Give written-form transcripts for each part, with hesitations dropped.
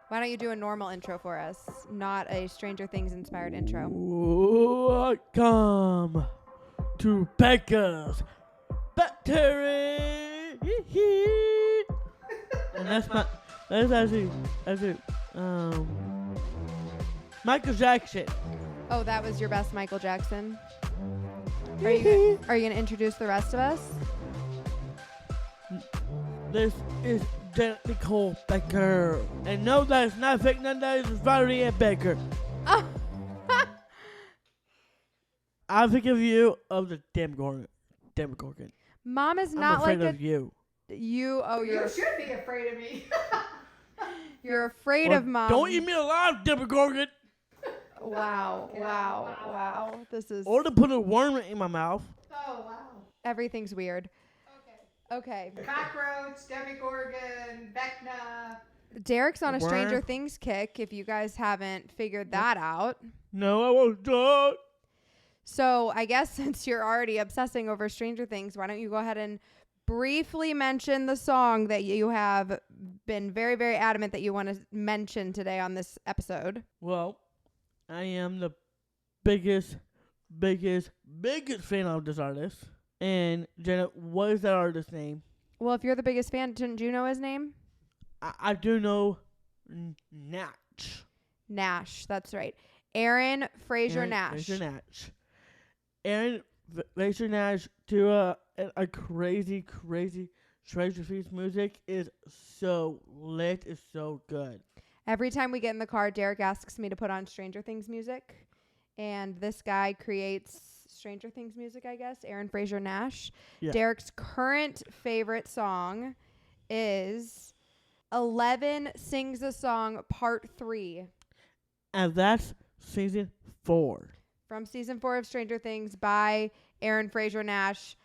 Why don't you do a normal intro for us, not a Stranger Things inspired intro? Welcome to Becca's Bantering. And that's actually Michael Jackson. Oh, that was your best Michael Jackson? Are you going to introduce the rest of us? This is Nicole Becker. And no, that is not fake. None that is Valerie Becker. Oh. I think of you of the Demogorgon. Mom is I'm not afraid like of you. You should be afraid of me. You're afraid of Mom. Don't eat me alive, Demogorgon. Wow. This is... Or to put a worm in my mouth. Oh, wow. Everything's weird. Okay. Cockroach, Demogorgon, Vecna. Derek's on a Worm. Stranger Things kick, if you guys haven't figured that out. No, I won't do it. So I guess since you're already obsessing over Stranger Things, why don't you go ahead and briefly mention the song that you have been very, very adamant that you want to mention today on this episode? Well, I am the biggest fan of this artist. And Jenna, what is that artist's name? Well, if you're the biggest fan, didn't you know his name? I do know Natch. Nash, that's right. Aaron Fraser Nash. Aaron Fraser Nash to a crazy Stranger Things music is so lit, is so good. Every time we get in the car, Derek asks me to put on Stranger Things music. And this guy creates Stranger Things music, I guess. Aaron Fraser Nash. Yeah. Derek's current favorite song is 11 Sings a Song Part 3. And that's season 4. From season 4 of Stranger Things by Aaron Fraser Nash.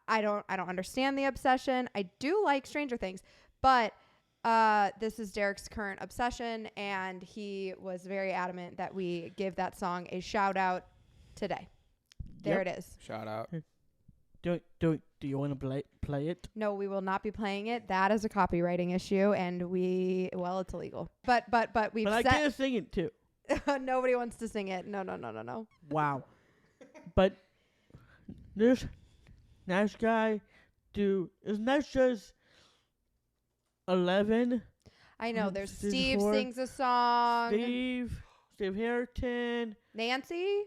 I don't understand the obsession. I do like Stranger Things, but this is Derek's current obsession, and he was very adamant that we give that song a shout out today. There it is. Shout out. Do you want to play it? No, we will not be playing it. That is a copywriting issue, and it's illegal. But we've But I can't sing it too. Nobody wants to sing it. No. Wow. But this nice guy isn't that just 11? I know. There's Season Steve 4. sings a song. Steve Harrington. Nancy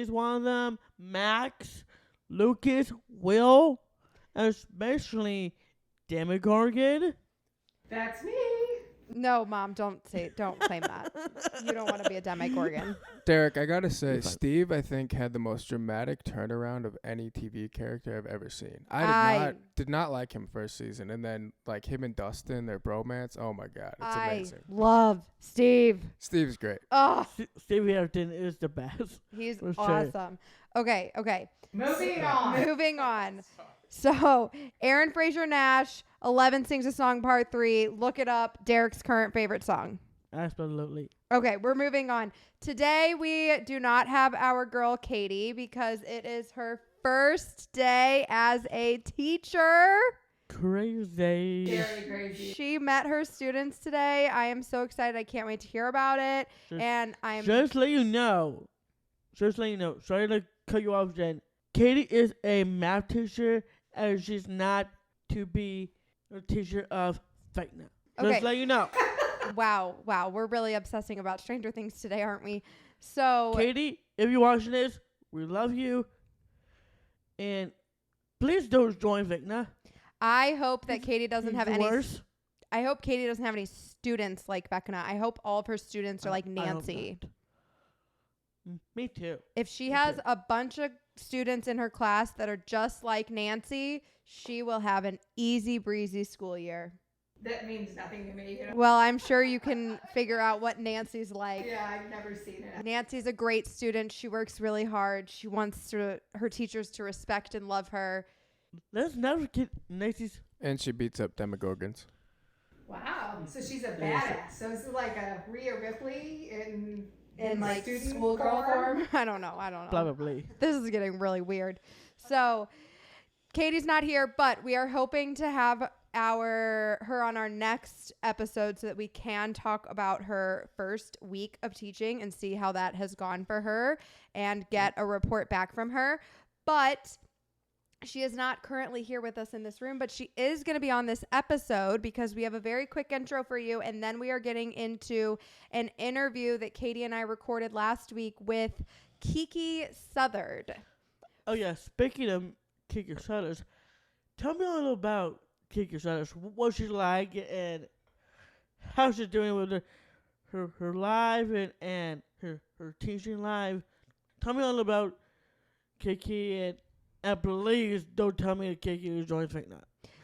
is one of them. Max, Lucas, Will, and especially Demogorgon. That's me. No, Mom, don't claim that. You don't want to be a Demogorgon. Derek, I gotta say, Steve, I think, had the most dramatic turnaround of any TV character I've ever seen. I did not like him first season, and then like him and Dustin, their bromance. Oh my god, it's amazing. Love Steve. Steve's great. Oh, Steve Harrington is the best. he's For sure. awesome. Okay. Moving on. So, Aaron Fraser Nash, 11 Sings a Song Part 3. Look it up. Derek's current favorite song. Absolutely. Okay, we're moving on. Today, we do not have our girl, Katie, because it is her first day as a teacher. Crazy. Very crazy. She met her students today. I am so excited. I can't wait to hear about it. Just let you know. Sorry to cut you off, Jen. Katie is a math teacher, and she's not to be a teacher of Vecna. Okay. Just let you know. Wow. We're really obsessing about Stranger Things today, aren't we? So, Katie, if you're watching this, we love you. And please don't join Vecna. I hope that Katie doesn't have any. Worse. I hope Katie doesn't have any students like Vecna. I hope all of her students are like Nancy. Me too. If she has a bunch of students in her class that are just like Nancy, she will have an easy breezy school year. That means nothing to me. You know? Well, I'm sure you can figure out what Nancy's like. Yeah, I've never seen it. Nancy's a great student. She works really hard. She wants her teachers to respect and love her. Let's never get Nancy's. And she beats up Demogorgons. Wow. So she's a badass. So this is like a Rhea Ripley in like student schoolgirl form. I don't know. Probably. This is getting really weird. So Katie's not here, but we are hoping to have her on our next episode so that we can talk about her first week of teaching and see how that has gone for her and get a report back from her. But she is not currently here with us in this room, but she is going to be on this episode because we have a very quick intro for you. And then we are getting into an interview that Katie and I recorded last week with Kiki Southard. Oh, yeah. Speaking of Kiki Southard, tell me a little about Kiki Southard. What she's like and how she's doing with her live and her teaching live. Tell me a little about Kiki and please don't tell me that Kiki is joining Vecna.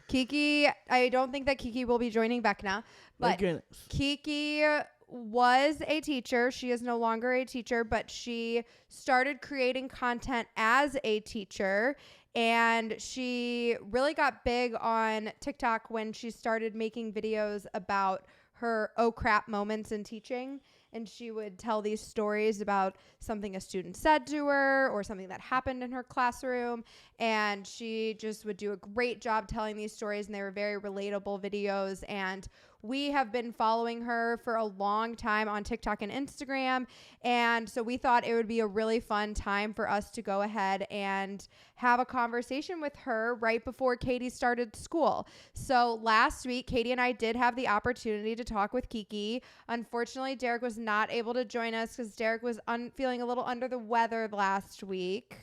Kiki, I don't think that Kiki will be joining Vecna, but Kiki was a teacher. She is no longer a teacher, but she started creating content as a teacher, and she really got big on TikTok when she started making videos about her oh crap moments in teaching. And she would tell these stories about something a student said to her or something that happened in her classroom. And she just would do a great job telling these stories. And they were very relatable videos. And we have been following her for a long time on TikTok and Instagram. And so we thought it would be a really fun time for us to go ahead and have a conversation with her right before Katie started school. So last week, Katie and I did have the opportunity to talk with Kiki. Unfortunately, Derek was not able to join us because Derek was feeling a little under the weather last week.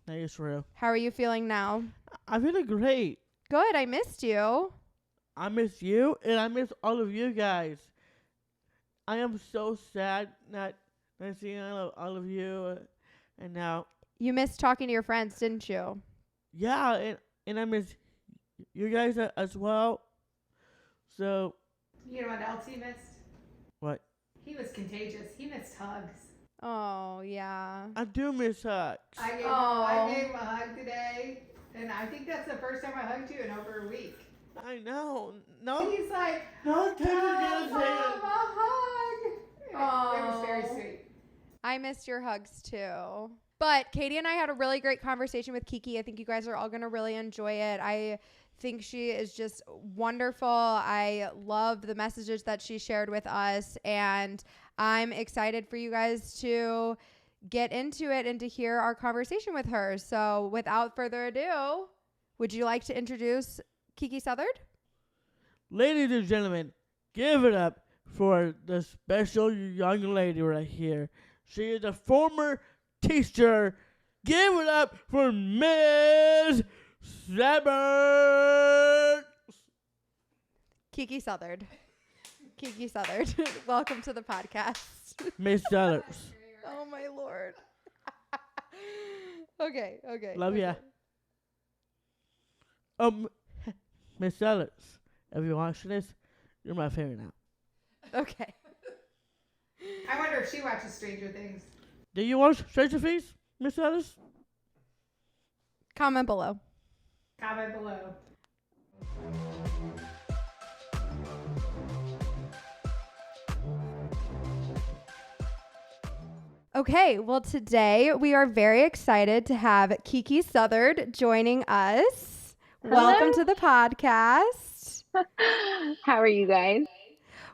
That is real. How are you feeling now? I'm feeling great. Good. I missed you. I miss you, and I miss all of you guys. I am so sad not seeing all of you, and now. You missed talking to your friends, didn't you? Yeah, and I miss you guys as well. So. You know what else he missed? What? He was contagious. He missed hugs. Oh, yeah. I do miss hugs. I gave him a hug today, and I think that's the first time I hugged you in over a week. I know. No. He's like, no, take Mom, a hug. It was very sweet. I missed your hugs too. But Katie and I had a really great conversation with Kiki. I think you guys are all going to really enjoy it. I think she is just wonderful. I love the messages that she shared with us. And I'm excited for you guys to get into it and to hear our conversation with her. So without further ado, would you like to introduce Kiki Southard? Ladies and gentlemen, give it up for the special young lady right here. She is a former teacher. Give it up for Miss Southard. Kiki Southard. Kiki Southard. Welcome to the podcast. Miss Southard. Oh, my Lord. Okay. Love ya. Miss Southard, if you're watching this, you're my favorite now. Okay. I wonder if she watches Stranger Things. Do you watch Stranger Things, Miss Southard? Comment below. Comment below. Okay, well, today we are very excited to have Kiki Southard joining us. Hello. Welcome to the podcast. How are you guys?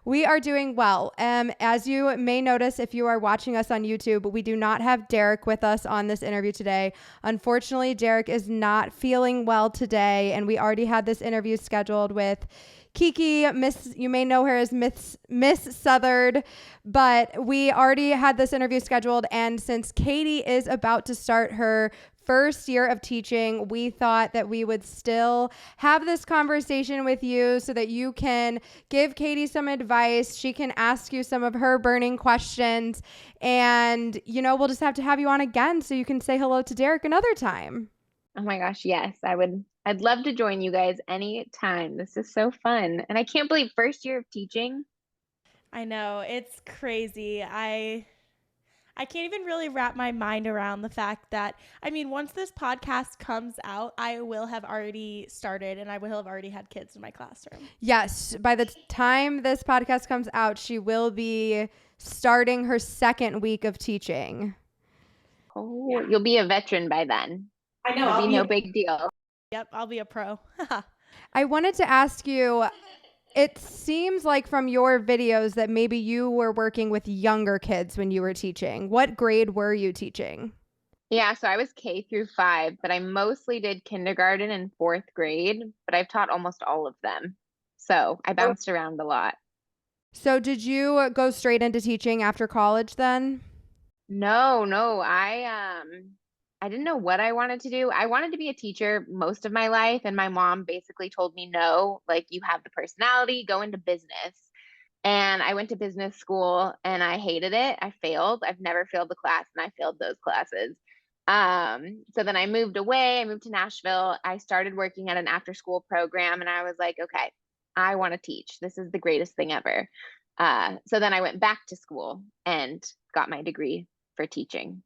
We are doing well. As you may notice, if you are watching us on YouTube, we do not have Derek with us on this interview today. Unfortunately, Derek is not feeling well today, and we already had this interview scheduled with Kiki. You may know her as Miss Southard, but we already had this interview scheduled, and since Katie is about to start her first year of teaching, we thought that we would still have this conversation with you so that you can give Katie some advice. She can ask you some of her burning questions, and we'll just have to have you on again so you can say hello to Derek another time. Oh my gosh, yes, I would. I'd love to join you guys anytime. This is so fun. And I can't believe first year of teaching. I know, it's crazy. I can't even really wrap my mind around the fact that, once this podcast comes out, I will have already started and I will have already had kids in my classroom. Yes. By the time this podcast comes out, she will be starting her second week of teaching. Oh, you'll be a veteran by then. I know. It'll be no big deal. Yep, I'll be a pro. I wanted to ask you, it seems like from your videos that maybe you were working with younger kids when you were teaching. What grade were you teaching? Yeah, so I was K through 5, but I mostly did kindergarten and 4th grade, but I've taught almost all of them. So I bounced around a lot. So did you go straight into teaching after college then? No, I didn't know what I wanted to do. I wanted to be a teacher most of my life, and my mom basically told me no, like you have the personality, go into business. And I went to business school and I hated it. I failed. I've never failed a class and I failed those classes. So then I moved away. I moved to Nashville. I started working at an after school program and I was like, okay, I want to teach. This is the greatest thing ever. So then I went back to school and got my degree for teaching.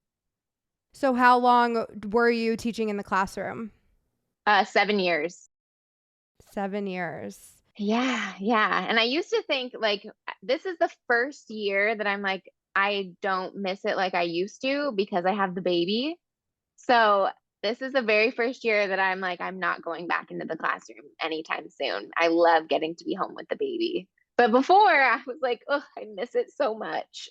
So how long were you teaching in the classroom? 7 years. 7 years. Yeah. And I used to think like this is the first year that I'm like, I don't miss it like I used to because I have the baby. So this is the very first year that I'm like, I'm not going back into the classroom anytime soon. I love getting to be home with the baby. But before I was like, oh, I miss it so much.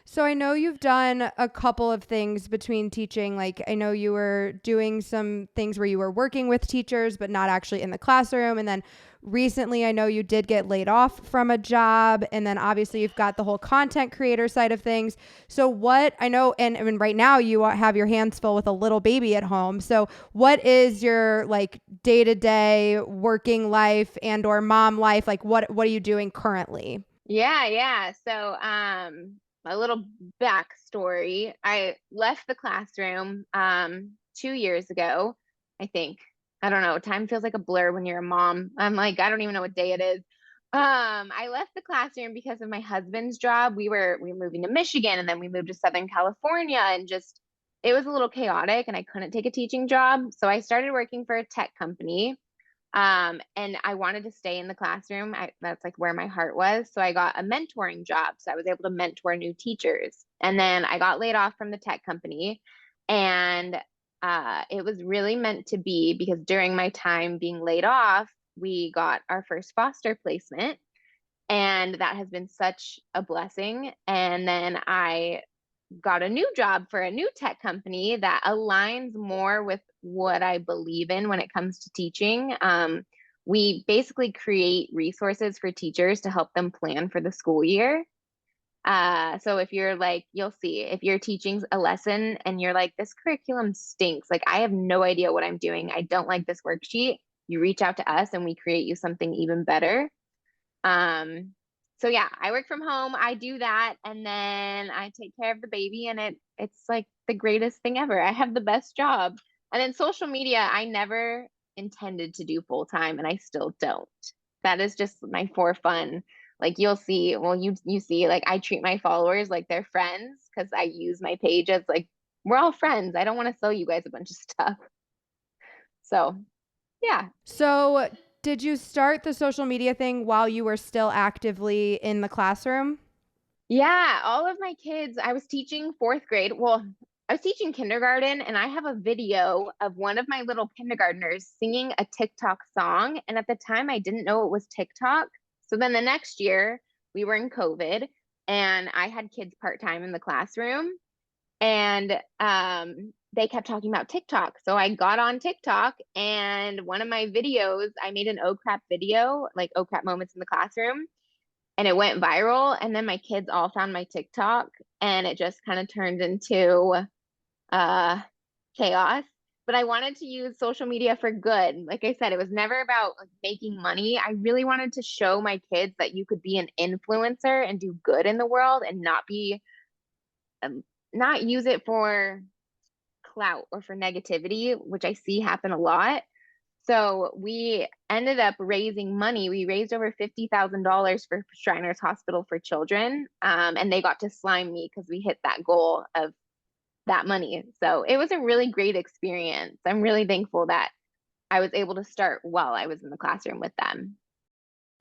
So I know you've done a couple of things between teaching. Like I know you were doing some things where you were working with teachers, but not actually in the classroom. And then recently I know you did get laid off from a job. And then obviously you've got the whole content creator side of things. So what I know, and I mean, right now you have your hands full with a little baby at home. So what is your like day-to-day working life and or mom life? Like what are you doing currently? Yeah. So, a little backstory. I left the classroom 2 years ago, I think. I don't know. Time feels like a blur when you're a mom. I'm like, I don't even know what day it is. I left the classroom because of my husband's job. We were moving to Michigan and then we moved to Southern California and just it was a little chaotic and I couldn't take a teaching job. So I started working for a tech company. And I wanted to stay in the classroom. That's like where my heart was. So I got a mentoring job. So I was able to mentor new teachers. And then I got laid off from the tech company. And it was really meant to be because during my time being laid off, we got our first foster placement. And that has been such a blessing. And then I got a new job for a new tech company that aligns more with what I believe in when it comes to teaching. We basically create resources for teachers to help them plan for the school year. So if you're like, you'll see, if you're teaching a lesson and you're like, this curriculum stinks, like I have no idea what I'm doing, I don't like this worksheet, you reach out to us and we create you something even better. So yeah, I work from home. I do that and then I take care of the baby and it's like the greatest thing ever. I have the best job. And then social media, I never intended to do full time and I still don't. That is just my for fun. Like you'll see, well you see like I treat my followers like they're friends because I use my page as like we're all friends. I don't want to sell you guys a bunch of stuff. So, yeah. So did you start the social media thing while you were still actively in the classroom? Yeah, all of my kids, I was teaching 4th grade. Well, I was teaching kindergarten, and I have a video of one of my little kindergartners singing a TikTok song. And at the time, I didn't know it was TikTok. So then the next year, we were in COVID, and I had kids part-time in the classroom. And they kept talking about TikTok. So I got on TikTok and one of my videos, I made an oh crap video, like oh crap moments in the classroom, and it went viral. And then my kids all found my TikTok and it just kind of turned into chaos. But I wanted to use social media for good. Like I said, it was never about like making money. I really wanted to show my kids that you could be an influencer and do good in the world and not use it for clout or for negativity, which I see happen a lot. So we ended up raising money. We raised over $50,000 for Shriners Hospital for Children. And they got to slime me because we hit that goal of that money. So it was a really great experience. I'm really thankful that I was able to start while I was in the classroom with them.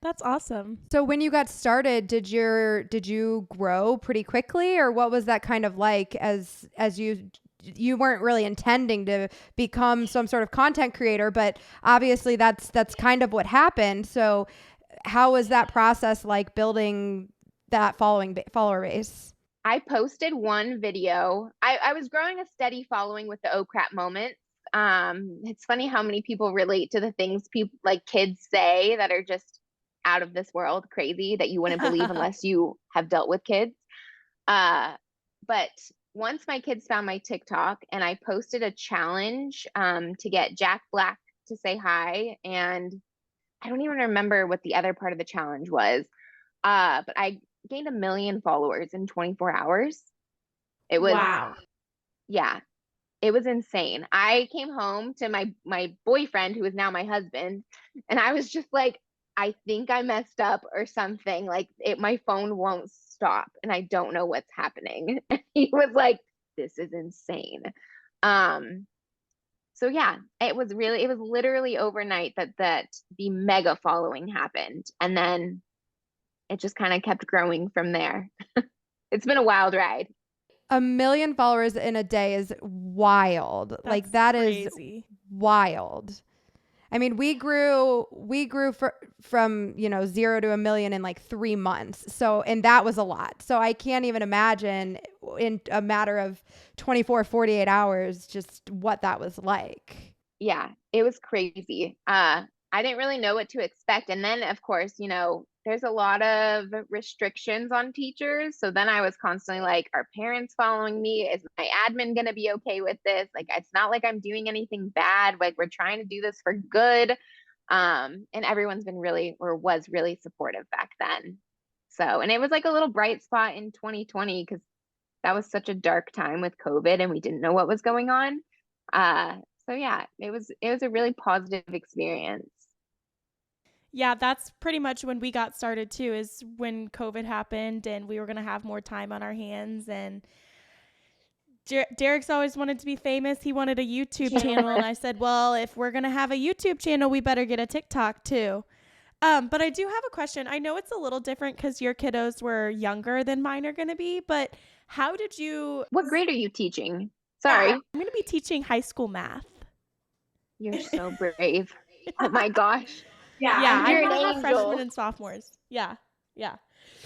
That's awesome. So when you got started, did you grow pretty quickly, or what was that kind of like as you you weren't really intending to become some sort of content creator, but obviously that's kind of what happened. So how was that process like building that follower base? I posted one video. I was growing a steady following with the oh crap moments. It's funny how many people relate to the things people like kids say that are just out of this world, crazy, that you wouldn't believe unless you have dealt with kids. But once my kids found my TikTok and I posted a challenge to get Jack Black to say hi, and I don't even remember what the other part of the challenge was, but I gained 1 million followers in 24 hours. It was, wow. Yeah, it was insane. I came home to my boyfriend, who is now my husband, and I was just like, I think I messed up or something. Like my phone won't stop and I don't know what's happening. He was like, this is insane. So yeah, it was literally overnight that the mega following happened. And then it just kind of kept growing from there. It's been a wild ride. 1 million followers in a day is wild. That's like that crazy. is wild. I mean, we grew from 0 to 1 million in like 3 months. So, and that was a lot. So I can't even imagine in a matter of 24, 48 hours, just what that was like. Yeah, it was crazy. I didn't really know what to expect. And then of course, there's a lot of restrictions on teachers. So then I was constantly like, are parents following me? Is my admin going to be okay with this? Like, it's not like I'm doing anything bad. Like, we're trying to do this for good. And everyone's been was really supportive back then. So, and it was like a little bright spot in 2020 because that was such a dark time with COVID and we didn't know what was going on. So yeah, it was a really positive experience. Yeah, that's pretty much when we got started too, is when COVID happened and we were going to have more time on our hands. And Derek's always wanted to be famous. He wanted a YouTube channel. And I said, well, if we're going to have a YouTube channel, we better get a TikTok too. But I do have a question. I know it's a little different because your kiddos were younger than mine are going to be, but how did you... What grade are you teaching? Sorry. I'm going to be teaching high school math. You're so brave. Oh my gosh. Yeah, you're I'm an gonna have freshmen angel. and sophomores. Yeah.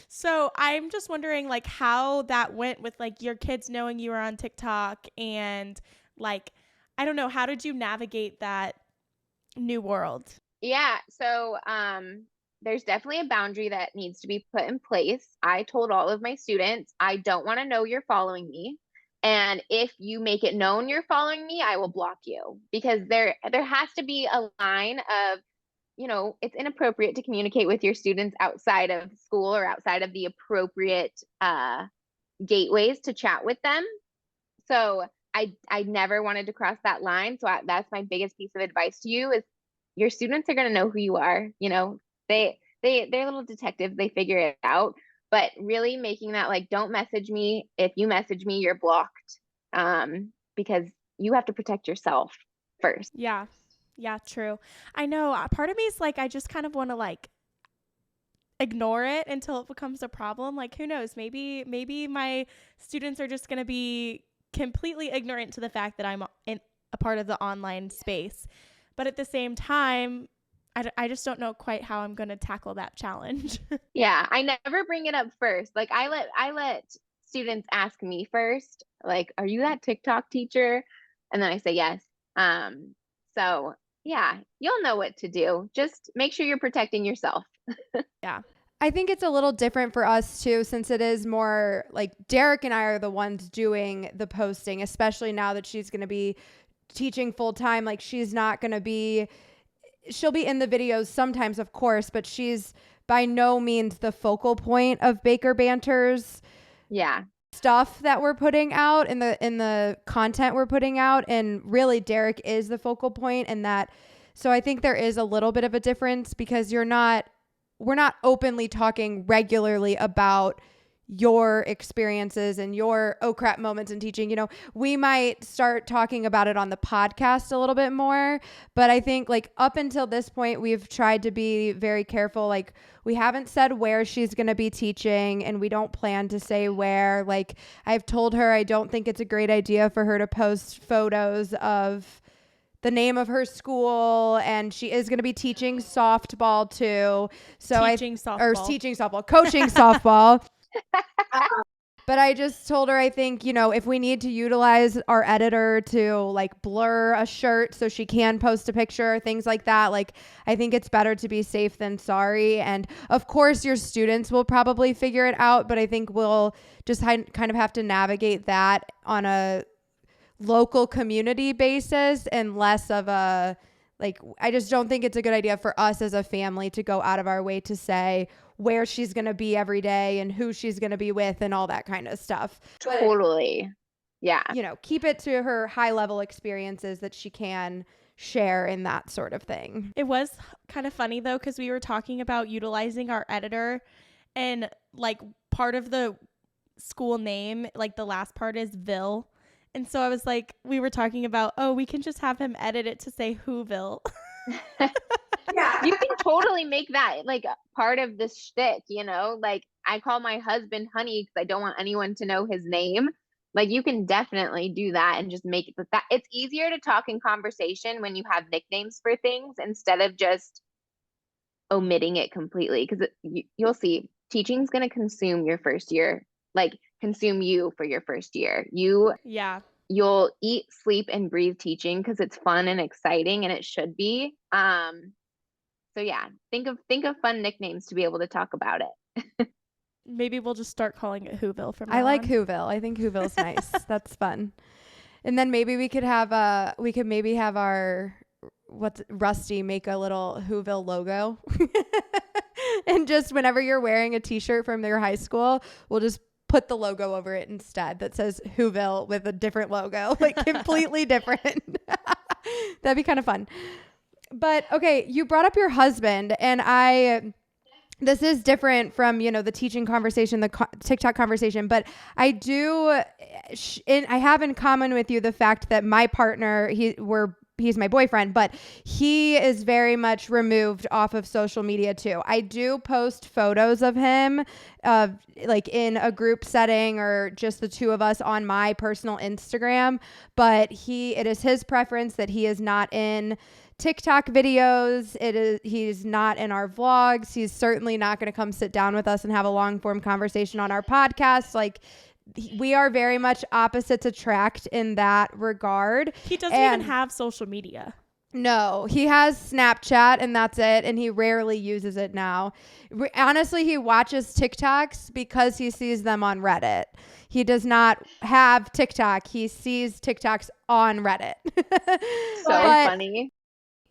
So I'm just wondering, like, how that went with like your kids knowing you were on TikTok, and like, I don't know, how did you navigate that new world? Yeah. So there's definitely a boundary that needs to be put in place. I told all of my students, I don't want to know you're following me. And if you make it known you're following me, I will block you, because there has to be a line of, it's inappropriate to communicate with your students outside of school or outside of the appropriate gateways to chat with them. So I never wanted to cross that line. So that's my biggest piece of advice to you is your students are going to know who you are. They're little detectives. They figure it out. But really making that like, don't message me. If you message me, you're blocked, because you have to protect yourself first. Yeah, true. I know. Part of me is like, I just kind of want to like ignore it until it becomes a problem. Like, who knows? Maybe my students are just going to be completely ignorant to the fact that I'm in a part of the online space. But at the same time, I just don't know quite how I'm going to tackle that challenge. Yeah, I never bring it up first. Like I let students ask me first, like, are you that TikTok teacher? And then I say yes. So yeah, you'll know what to do. Just make sure you're protecting yourself. Yeah. I think it's a little different for us too, since it is more like Derek and I are the ones doing the posting, especially now that she's going to be teaching full time. Like she's not going to be, she'll be in the videos sometimes, of course, but she's by no means the focal point of Baker Banter's stuff that we're putting out in the content we're putting out. And really Derek is the focal point, and that, so I think there is a little bit of a difference because we're not openly talking regularly about your experiences and your oh crap moments in teaching. You know, we might start talking about it on the podcast a little bit more, but I think like up until this point, we've tried to be very careful. Like we haven't said where she's going to be teaching, and we don't plan to say where. Like I've told her I don't think it's a great idea for her to post photos of the name of her school, and she is going to be teaching softball too. So teaching softball, coaching softball. But I just told her, I think, you know, if we need to utilize our editor to like blur a shirt so she can post a picture, things like that, like I think it's better to be safe than sorry. And of course your students will probably figure it out, but I think we'll just kind of have to navigate that on a local community basis and less of a, like, I just don't think it's a good idea for us as a family to go out of our way to say where she's going to be every day and who she's going to be with and all that kind of stuff. Totally. Yeah. You know, keep it to her high level experiences that she can share in that sort of thing. It was kind of funny though, because we were talking about utilizing our editor, and like part of the school name, like the last part is Ville. And so I was like, we were talking about, oh, we can just have him edit it to say Whoville. Yeah. You can totally make that like part of the shtick, you know? Like I call my husband Honey because I don't want anyone to know his name. Like you can definitely do that and just make it that. It's easier to talk in conversation when you have nicknames for things instead of just omitting it completely. Because you'll see, teaching's going to consume your first year, like consume you for your first year. You'll eat, sleep, and breathe teaching because it's fun and exciting, and it should be. So yeah, think of fun nicknames to be able to talk about it. Maybe we'll just start calling it Whoville from now I like on. Whoville. I think Whoville's nice. That's fun. And then maybe we could have our Rusty make a little Whoville logo. And just whenever you're wearing a t-shirt from your high school, we'll just put the logo over it instead that says Whoville with a different logo, like completely different. That'd be kind of fun. But okay, you brought up your husband, and this is different from, you know, the teaching conversation, the TikTok conversation, but I have in common with you the fact that my partner, he's my boyfriend, but he is very much removed off of social media too. I do post photos of him, like in a group setting or just the two of us on my personal Instagram, but it is his preference that he is not in TikTok videos. He's not in our vlogs. He's certainly not going to come sit down with us and have a long form conversation on our podcast. Like, we are very much opposites attract in that regard. He doesn't even have social media. No, he has Snapchat and that's it. And he rarely uses it now. Honestly, he watches TikToks because he sees them on Reddit. He does not have TikTok. He sees TikToks on Reddit. So funny.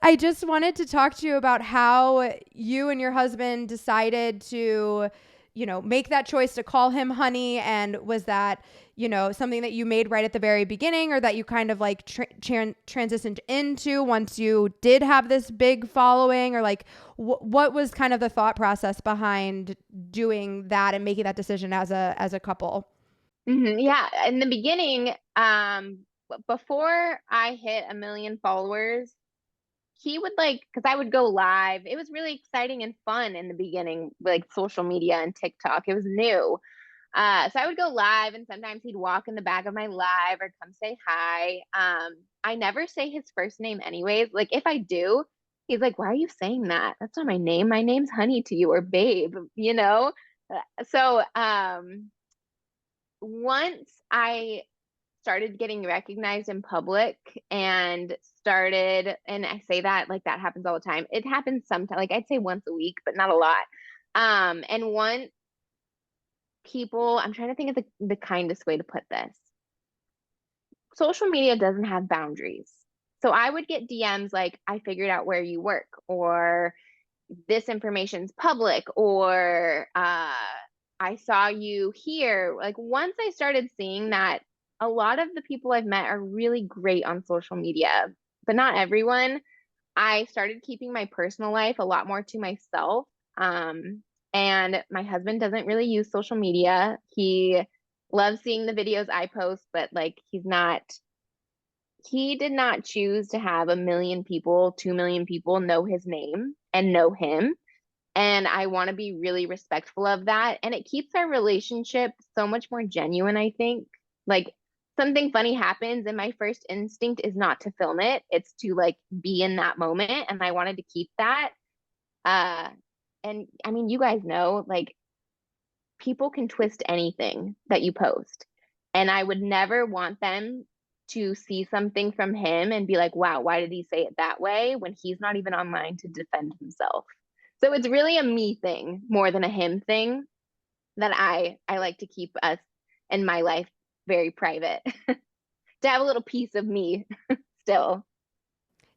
I just wanted to talk to you about how you and your husband decided to, you know, make that choice to call him Honey. And was that, you know, something that you made right at the very beginning, or that you kind of like transitioned into once you did have this big following, or like what was kind of the thought process behind doing that and making that decision as a couple? Mm-hmm. Yeah. In the beginning, before I hit 1 million followers, he would because I would go live. It was really exciting and fun in the beginning, like social media and TikTok. It was new. So I would go live, and sometimes he'd walk in the back of my live or come say hi. I never say his first name anyways. Like if I do, he's like, why are you saying that? That's not my name. My name's Honey to you, or Babe, you know? So once I started getting recognized in public and I say that like that happens all the time. It happens sometimes, like I'd say once a week, but not a lot. And once I'm trying to think of the kindest way to put this. Social media doesn't have boundaries. So I would get DMs like, I figured out where you work, or this information's public, or I saw you here. Like once I started seeing that, a lot of the people I've met are really great on social media, but not everyone. I started keeping my personal life a lot more to myself. And my husband doesn't really use social media. He loves seeing the videos I post, but like he did not choose to have 1 million people, 2 million people know his name and know him. And I want to be really respectful of that. And it keeps our relationship so much more genuine, I think. Like something funny happens and my first instinct is not to film it. It's to like be in that moment. And I wanted to keep that. And I mean, you guys know, like people can twist anything that you post. And I would never want them to see something from him and be like, wow, why did he say it that way when he's not even online to defend himself? So it's really a me thing more than a him thing that I like to keep us and my life very private to have a little piece of me still.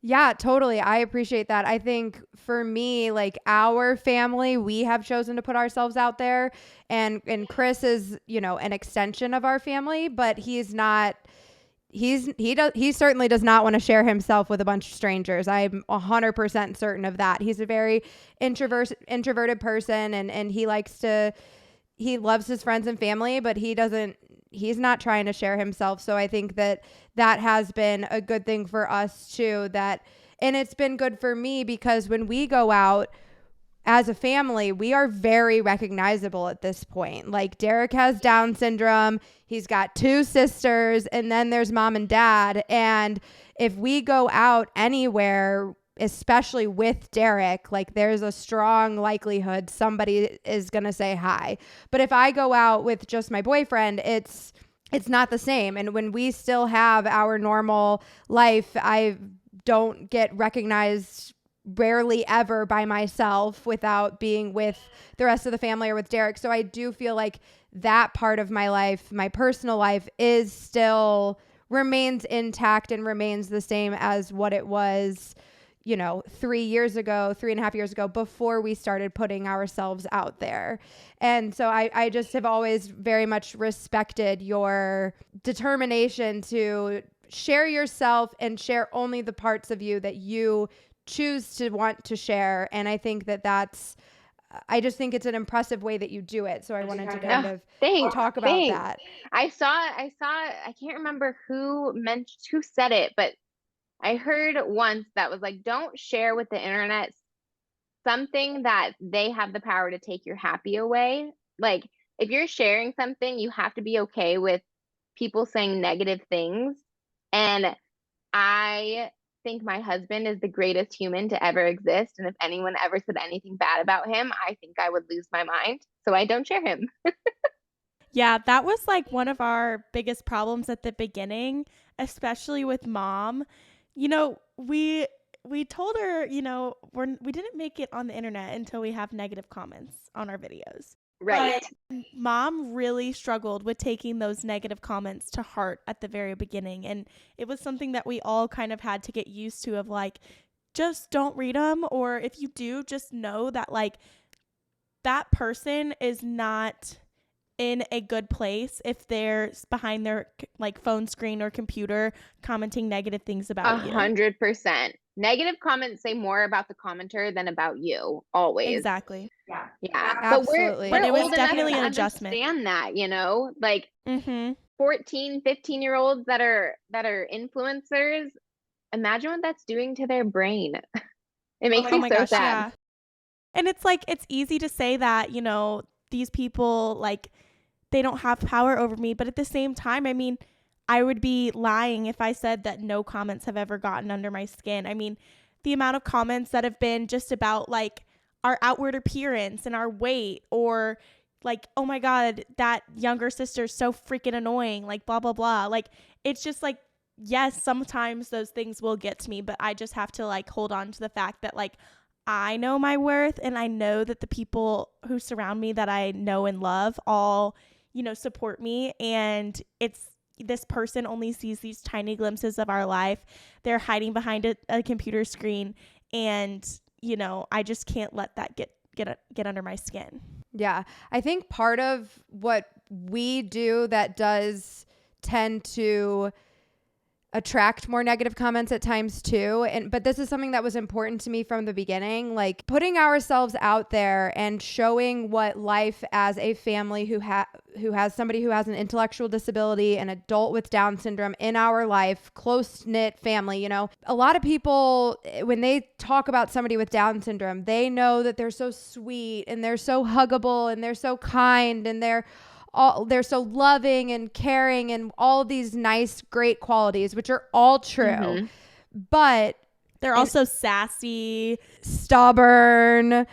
Yeah, totally. I appreciate that. I think for me, like our family, we have chosen to put ourselves out there, and Chris is, you know, an extension of our family, but he's not. He certainly does not want to share himself with a bunch of strangers. I'm 100% certain of that. He's a very introverted person, and he loves his friends and family, but he's not trying to share himself. So I think that has been a good thing for us too, and it's been good for me because when we go out as a family, we are very recognizable at this point. Like Derek has Down syndrome. He's got 2 sisters, and then there's mom and dad. And if we go out anywhere, especially with Derek, like there's a strong likelihood somebody is going to say hi. But if I go out with just my boyfriend, it's not the same. And when we still have our normal life, I don't get recognized rarely ever by myself without being with the rest of the family or with Derek. So I do feel like that part of my life, my personal life, is still remains intact and remains the same as what it was, you know, 3.5 years ago, before we started putting ourselves out there. And so I just have always very much respected your determination to share yourself and share only the parts of you that you choose to want to share. And I think I just think it's an impressive way that you do it. So I wanted to kind of talk about that. I saw, I can't remember who said it, but I heard once that was like, don't share with the internet something that they have the power to take your happy away. Like if you're sharing something, you have to be okay with people saying negative things. And I think my husband is the greatest human to ever exist. And if anyone ever said anything bad about him, I think I would lose my mind. So I don't share him. Yeah, that was like one of our biggest problems at the beginning, especially with mom. You know, we told her, you know, we didn't make it on the internet until we have negative comments on our videos. Right. But mom really struggled with taking those negative comments to heart at the very beginning. And it was something that we all kind of had to get used to, of like, just don't read them. Or if you do, just know that like that person is not in a good place if they're behind their like phone screen or computer commenting negative things about you. 100%. Negative comments say more about the commenter than about you, always. Exactly. Yeah. Absolutely. But it was old definitely enough an to adjustment. Understand that, you know, like 14, 15-year-olds that are influencers. Imagine what that's doing to their brain. It makes me so sad. Yeah. And it's like, it's easy to say that, you know, these people, like, they don't have power over me. But at the same time, I mean, I would be lying if I said that no comments have ever gotten under my skin. I mean, the amount of comments that have been just about like our outward appearance and our weight, or like, oh my God, that younger sister's so freaking annoying, like blah, blah, blah. Like, it's just like, yes, sometimes those things will get to me, but I just have to like hold on to the fact that like I know my worth, and I know that the people who surround me that I know and love all, you know, support me. And this person only sees these tiny glimpses of our life. They're hiding behind a computer screen, and, you know, I just can't let that get under my skin. Yeah. I think part of what we do that does tend to attract more negative comments at times too. But this is something that was important to me from the beginning, like putting ourselves out there and showing what life as a family who has somebody who has an intellectual disability, an adult with Down syndrome in our life, close-knit family. A lot of people, when they talk about somebody with Down syndrome, they know that they're so sweet and they're so huggable and they're so kind and they're so loving and caring and all these nice, great qualities, which are all true. Mm-hmm. But they're also sassy, stubborn,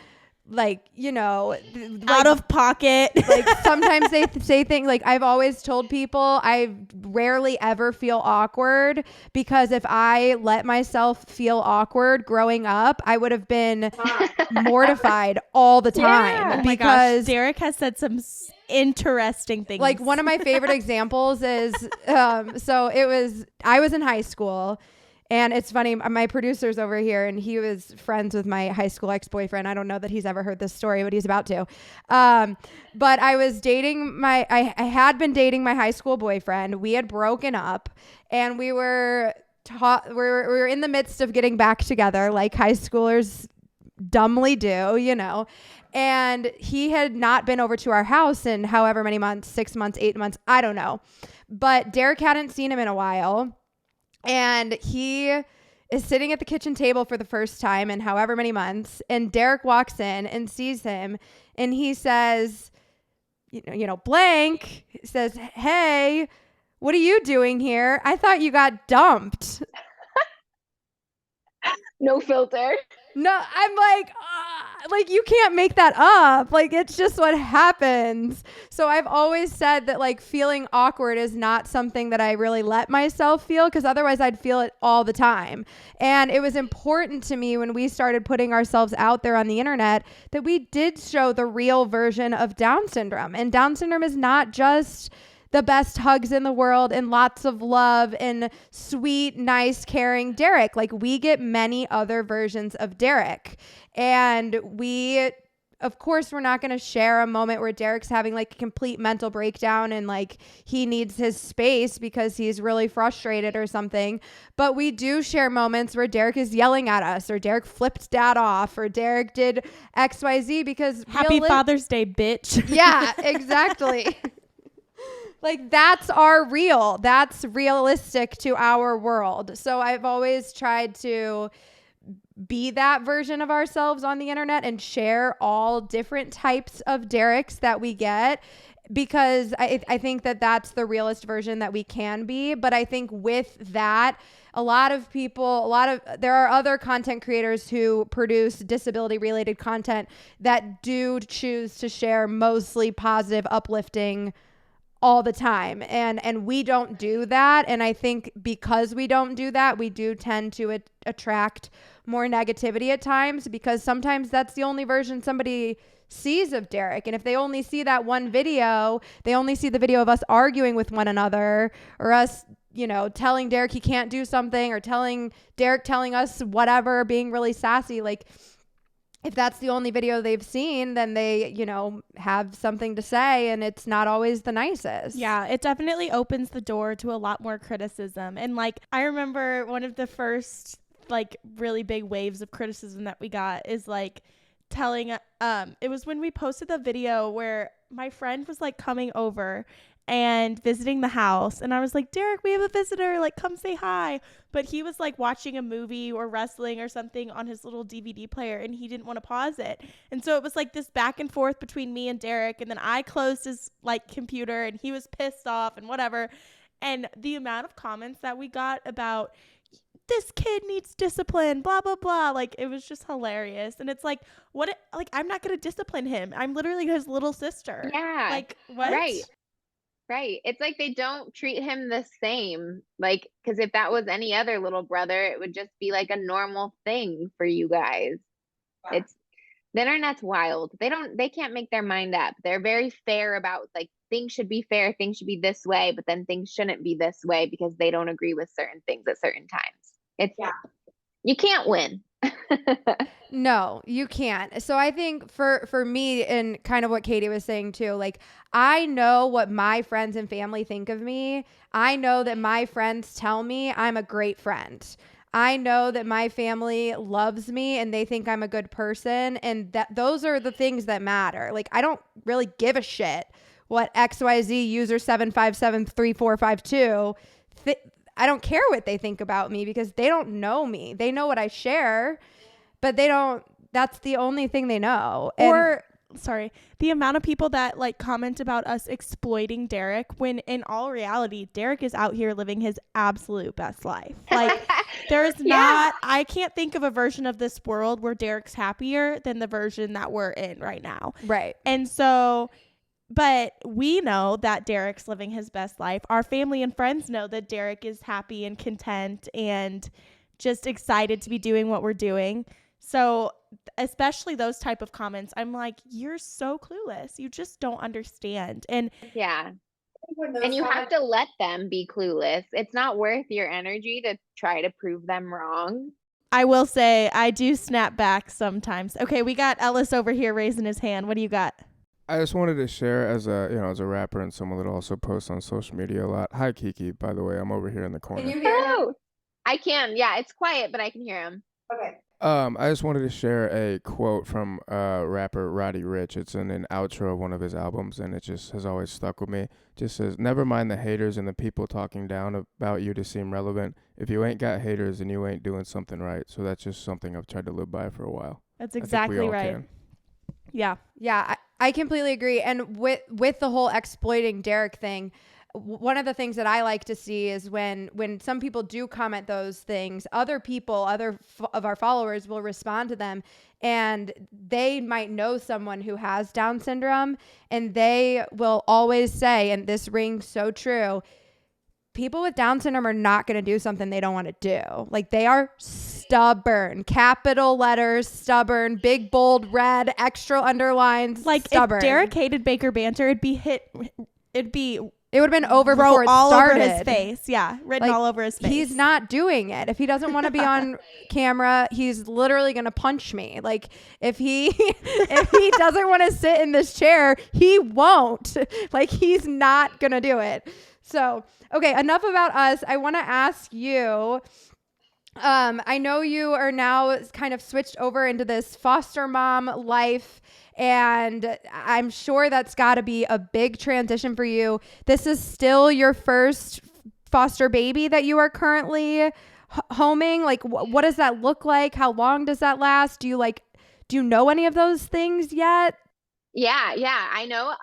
out of pocket. Sometimes they say things like, I've always told people I rarely ever feel awkward, because if I let myself feel awkward growing up, I would have been mortified all the time. Yeah. Oh my gosh, Derek has said some interesting things. Like, one of my favorite examples is, I was in high school. And it's funny, my producer's over here, and he was friends with my high school ex-boyfriend. I don't know that he's ever heard this story, but he's about to. But I was dating I had been dating my high school boyfriend. We had broken up, and we were in the midst of getting back together, like high schoolers dumbly do, And he had not been over to our house in however many months, 6 months, 8 months, I don't know. But Derek hadn't seen him in a while. And he is sitting at the kitchen table for the first time in however many months. And Derek walks in and sees him. And he says, blank, says, "Hey, what are you doing here? I thought you got dumped." No filter. No, I'm like, you can't make that up. Like, it's just what happens. So I've always said that, like, feeling awkward is not something that I really let myself feel, because otherwise I'd feel it all the time. And it was important to me when we started putting ourselves out there on the internet that we did show the real version of Down syndrome. And Down syndrome is not just the best hugs in the world and lots of love and sweet, nice, caring Derek. Like, we get many other versions of Derek. And of course, we're not going to share a moment where Derek's having like a complete mental breakdown and like he needs his space because he's really frustrated or something. But we do share moments where Derek is yelling at us, or Derek flipped dad off, or Derek did XYZ, because Happy Father's Day, bitch. Yeah, exactly. Like, that's that's realistic to our world. So I've always tried to be that version of ourselves on the internet and share all different types of Derek's that we get, because I think that that's the realest version that we can be. But I think with that, there are other content creators who produce disability related content that do choose to share mostly positive, uplifting all the time. And we don't do that. And I think because we don't do that, we do tend to attract more negativity at times, because sometimes that's the only version somebody sees of Derek. And if they only see that one video, they only see the video of us arguing with one another, or us, telling Derek he can't do something, or Derek telling us whatever, being really sassy. Like, if that's the only video they've seen, then they, have something to say, and it's not always the nicest. Yeah, it definitely opens the door to a lot more criticism. And like, I remember one of the first like really big waves of criticism that we got is like telling, it was when we posted the video where my friend was like coming over and visiting the house, and I was like, Derek, we have a visitor, like, come say hi. But he was like watching a movie or wrestling or something on his little DVD player, and he didn't want to pause it. And so it was like this back and forth between me and Derek, and then I closed his like computer, and he was pissed off and whatever. And the amount of comments that we got about, this kid needs discipline, blah, blah, blah. Like, it was just hilarious. And it's like, I'm not going to discipline him. I'm literally his little sister. Yeah. Like, what? Right. It's like they don't treat him the same. Like, because if that was any other little brother, it would just be like a normal thing for you guys. Wow. The internet's wild. They can't make their mind up. They're very fair about like, things should be fair, things should be this way, but then things shouldn't be this way because they don't agree with certain things at certain times. You can't win. No, you can't. So I think for me, and kind of what Katie was saying too, like, I know what my friends and family think of me. I know that my friends tell me I'm a great friend. I know that my family loves me and they think I'm a good person, and that those are the things that matter. Like, I don't really give a shit what XYZ user 7573452 I don't care what they think about me, because they don't know me. They know what I share, but they don't, that's the only thing they know. Or, sorry, the amount of people that like comment about us exploiting Derek, when in all reality, Derek is out here living his absolute best life. Like, there's not, I can't think of a version of this world where Derek's happier than the version that we're in right now. Right. And so, but we know that Derek's living his best life. Our family and friends know that Derek is happy and content and just excited to be doing what we're doing. So especially those type of comments, I'm like, you're so clueless. You just don't understand. And yeah. And you have to let them be clueless. It's not worth your energy to try to prove them wrong. I will say I do snap back sometimes. Okay, we got Ellis over here raising his hand. What do you got? I just wanted to share as a rapper and someone that also posts on social media a lot. Hi, Kiki, by the way. I'm over here in the corner. Can you hear him? Oh, I can. Yeah, it's quiet, but I can hear him. Okay. I just wanted to share a quote from rapper Roddy Ricch. It's in an outro of one of his albums, and it just has always stuck with me. It just says, "Never mind the haters and the people talking down about you to seem relevant. If you ain't got haters, then you ain't doing something right." So that's just something I've tried to live by for a while. That's I think exactly we all right. can. Yeah. Yeah, I completely agree. And with the whole exploiting Derek thing, one of the things that I like to see is when some people do comment those things, other people, of our followers will respond to them, and they might know someone who has Down syndrome, and they will always say, and this rings so true, people with Down syndrome are not going to do something they don't want to do. Like, they are stubborn, capital letters, stubborn, big, bold, red, extra underlines, Like, stubborn. if Derek hated Baker Banter, it would have been over before it all started. over his face. Yeah, written Like, all over his face. He's not doing it. If he doesn't want to be on camera, he's literally going to punch me. Like, if he doesn't want to sit in this chair, he won't. Like, he's not going to do it. So, okay, enough about us. I want to ask you, I know you are now kind of switched over into this foster mom life, and I'm sure that's got to be a big transition for you. This is still your first foster baby that you are currently homing. Like, what does that look like? How long does that last? Do you know any of those things yet? Yeah. I know,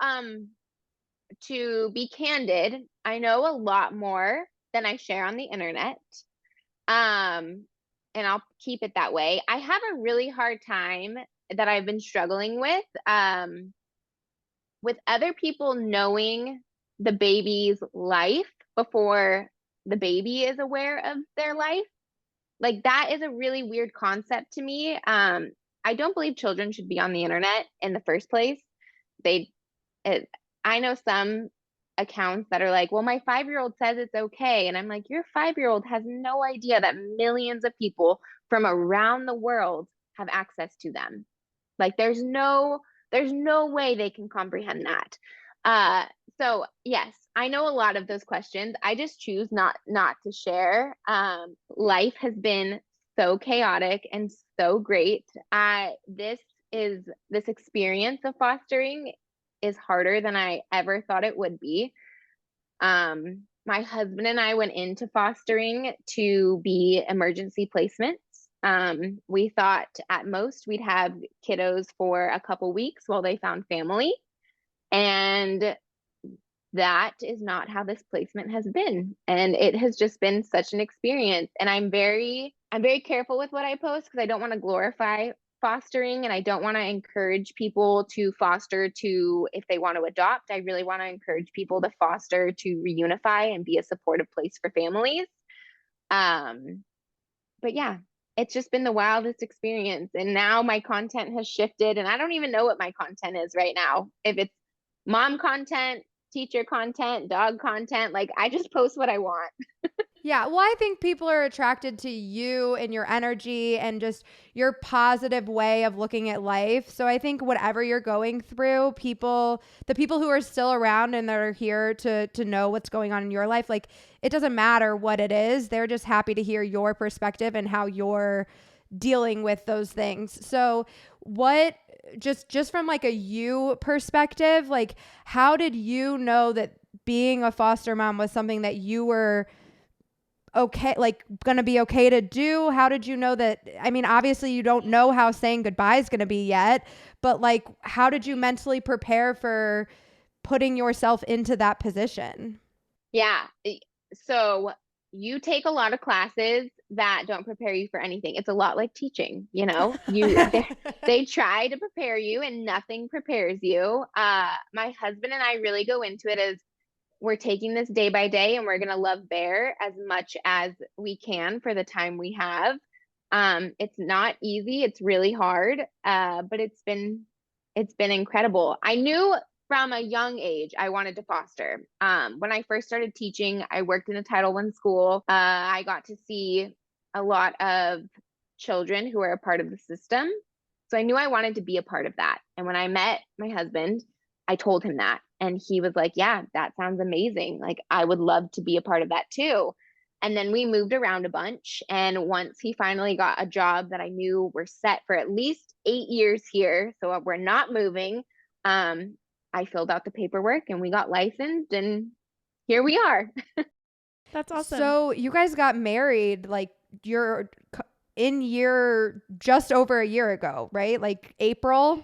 to be candid, I know a lot more than I share on the internet. And I'll keep it that way. I have a really hard time that I've been struggling with other people knowing the baby's life before the baby is aware of their life. Like, that is a really weird concept to me. I don't believe children should be on the internet in the first place. I know some accounts that are like, well, my 5-year-old says it's okay. And I'm like, your 5-year-old has no idea that millions of people from around the world have access to them. Like, there's no way they can comprehend that. So yes, I know a lot of those questions. I just choose not to share. Life has been so chaotic and so great. This experience of fostering is harder than I ever thought it would be. My husband and I went into fostering to be emergency placements. We thought at most we'd have kiddos for a couple weeks while they found family. And that is not how this placement has been. And it has just been such an experience. And I'm very careful with what I post, because I don't want to glorify fostering, and I don't want to encourage people to foster to if they want to adopt. I really want to encourage people to foster to reunify and be a supportive place for families. But yeah, it's just been the wildest experience. And now my content has shifted, and I don't even know what my content is right now. If it's mom content, teacher content, dog content, like, I just post what I want. Yeah, well, I think people are attracted to you and your energy and just your positive way of looking at life. So I think whatever you're going through, the people who are still around and that are here to know what's going on in your life, like it doesn't matter what it is. They're just happy to hear your perspective and how you're dealing with those things. So what just from like a you perspective, like how did you know that being a foster mom was something that you were okay, like gonna be okay to do? How did you know that? I mean, obviously you don't know how saying goodbye is gonna be yet, but like how did you mentally prepare for putting yourself into that position? Yeah. So you take a lot of classes that don't prepare you for anything. It's a lot like teaching, you know, they try to prepare you and nothing prepares you. My husband and I really go into it as we're taking this day by day and we're going to love Bear as much as we can for the time we have. It's not easy. It's really hard. But it's been incredible. I knew from a young age I wanted to foster. When I first started teaching, I worked in a Title I school. I got to see a lot of children who are a part of the system. So I knew I wanted to be a part of that. And when I met my husband, I told him that. And he was like, yeah, that sounds amazing. Like, I would love to be a part of that too. And then we moved around a bunch. And once he finally got a job that I knew we're set for at least 8 years here, so we're not moving, I filled out the paperwork and we got licensed and here we are. That's awesome. So you guys got married like you're in year just over a year ago, right? Like April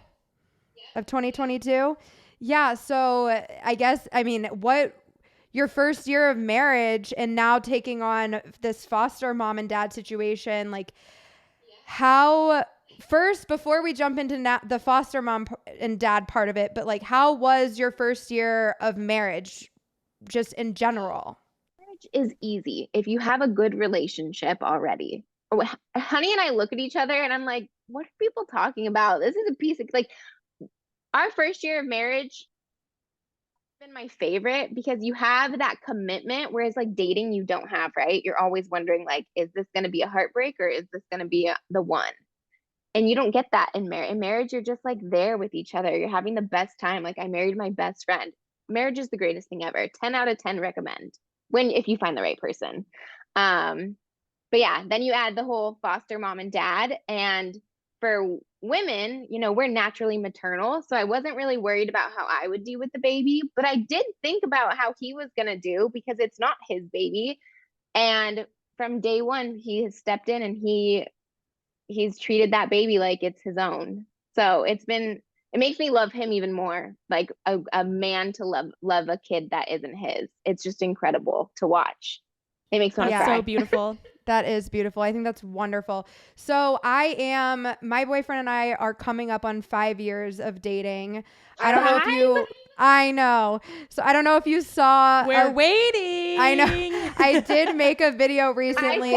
of 2022. Yeah. So I guess, I mean, what your first year of marriage and now taking on this foster mom and dad situation, like how first, before we jump into the foster mom and dad part of it, but like, how was your first year of marriage just in general? Marriage is easy if you have a good relationship already. Honey and I look at each other and I'm like, what are people talking about? This is a piece of like our first year of marriage has been my favorite because you have that commitment, whereas like dating you don't have, right? You're always wondering like, is this going to be a heartbreak or is this going to be the one? And you don't get that in marriage. In marriage, you're just like there with each other. You're having the best time. Like I married my best friend. Marriage is the greatest thing ever. 10 out of 10 recommend if you find the right person. But yeah, then you add the whole foster mom and dad. And for women, you know, we're naturally maternal. So I wasn't really worried about how I would do with the baby, but I did think about how he was going to do because it's not his baby. And from day one, he has stepped in and he's treated that baby like it's his own. So it makes me love him even more, like a man to love a kid that isn't his. It's just incredible to watch. It makes me cry. So beautiful. That is beautiful. I think that's wonderful. So my boyfriend and I are coming up on 5 years of dating. I don't know if you, I know. So I don't know if you saw. We're waiting. I know. I did make a video recently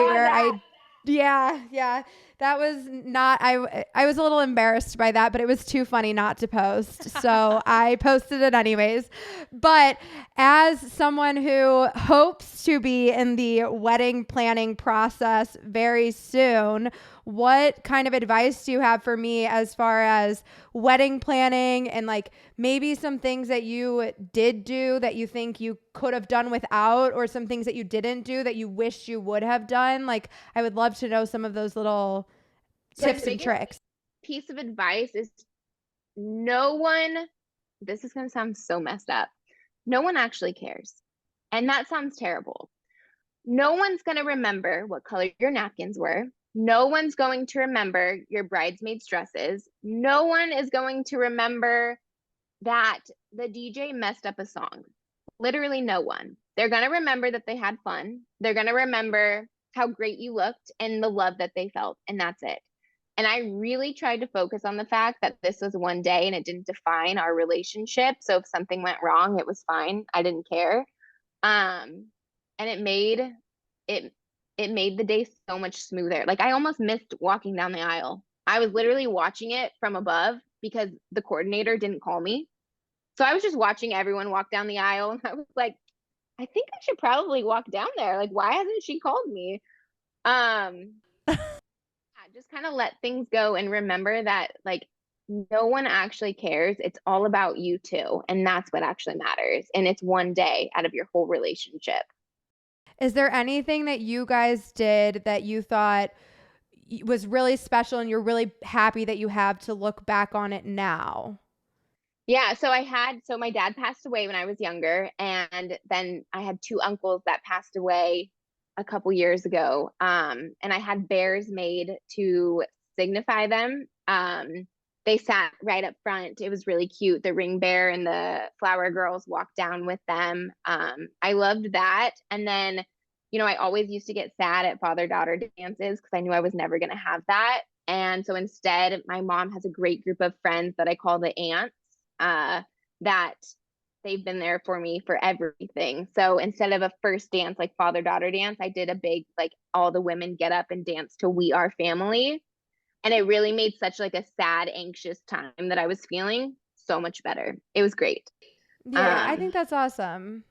yeah. That was not, I was a little embarrassed by that, but it was too funny not to post. So I posted it anyways. But as someone who hopes to be in the wedding planning process very soon, what kind of advice do you have for me as far as wedding planning and like maybe some things that you did do that you think you could have done without, or some things that you didn't do that you wish you would have done? Like, I would love to know some of those little tips and tricks. Piece of advice is this is going to sound so messed up. No one actually cares. And that sounds terrible. No one's going to remember what color your napkins were. No one's going to remember your bridesmaids' dresses. No one is going to remember that the DJ messed up a song. Literally no one. They're going to remember that they had fun. They're going to remember how great you looked and the love that they felt. And that's it. And I really tried to focus on the fact that this was one day and it didn't define our relationship. So if something went wrong, it was fine. I didn't care. And it made the day so much smoother. Like I almost missed walking down the aisle. I was literally watching it from above because the coordinator didn't call me. So I was just watching everyone walk down the aisle and I was like, I think I should probably walk down there. Like, why hasn't she called me? Yeah, just kind of let things go and remember that like no one actually cares. It's all about you too. And that's what actually matters. And it's one day out of your whole relationship. Is there anything that you guys did that you thought was really special and you're really happy that you have to look back on it now? Yeah, so my dad passed away when I was younger, and then I had two uncles that passed away a couple years ago. And I had bears made to signify them. They sat right up front. It was really cute. The ring bear and the flower girls walked down with them. I loved that. And then, I always used to get sad at father-daughter dances because I knew I was never going to have that. And so instead, my mom has a great group of friends that I call the aunts, that they've been there for me for everything. So instead of a first dance, like father-daughter dance, I did a big, like all the women get up and dance to We Are Family. And it really made such like a sad, anxious time that I was feeling so much better. It was great. Yeah, I think that's awesome.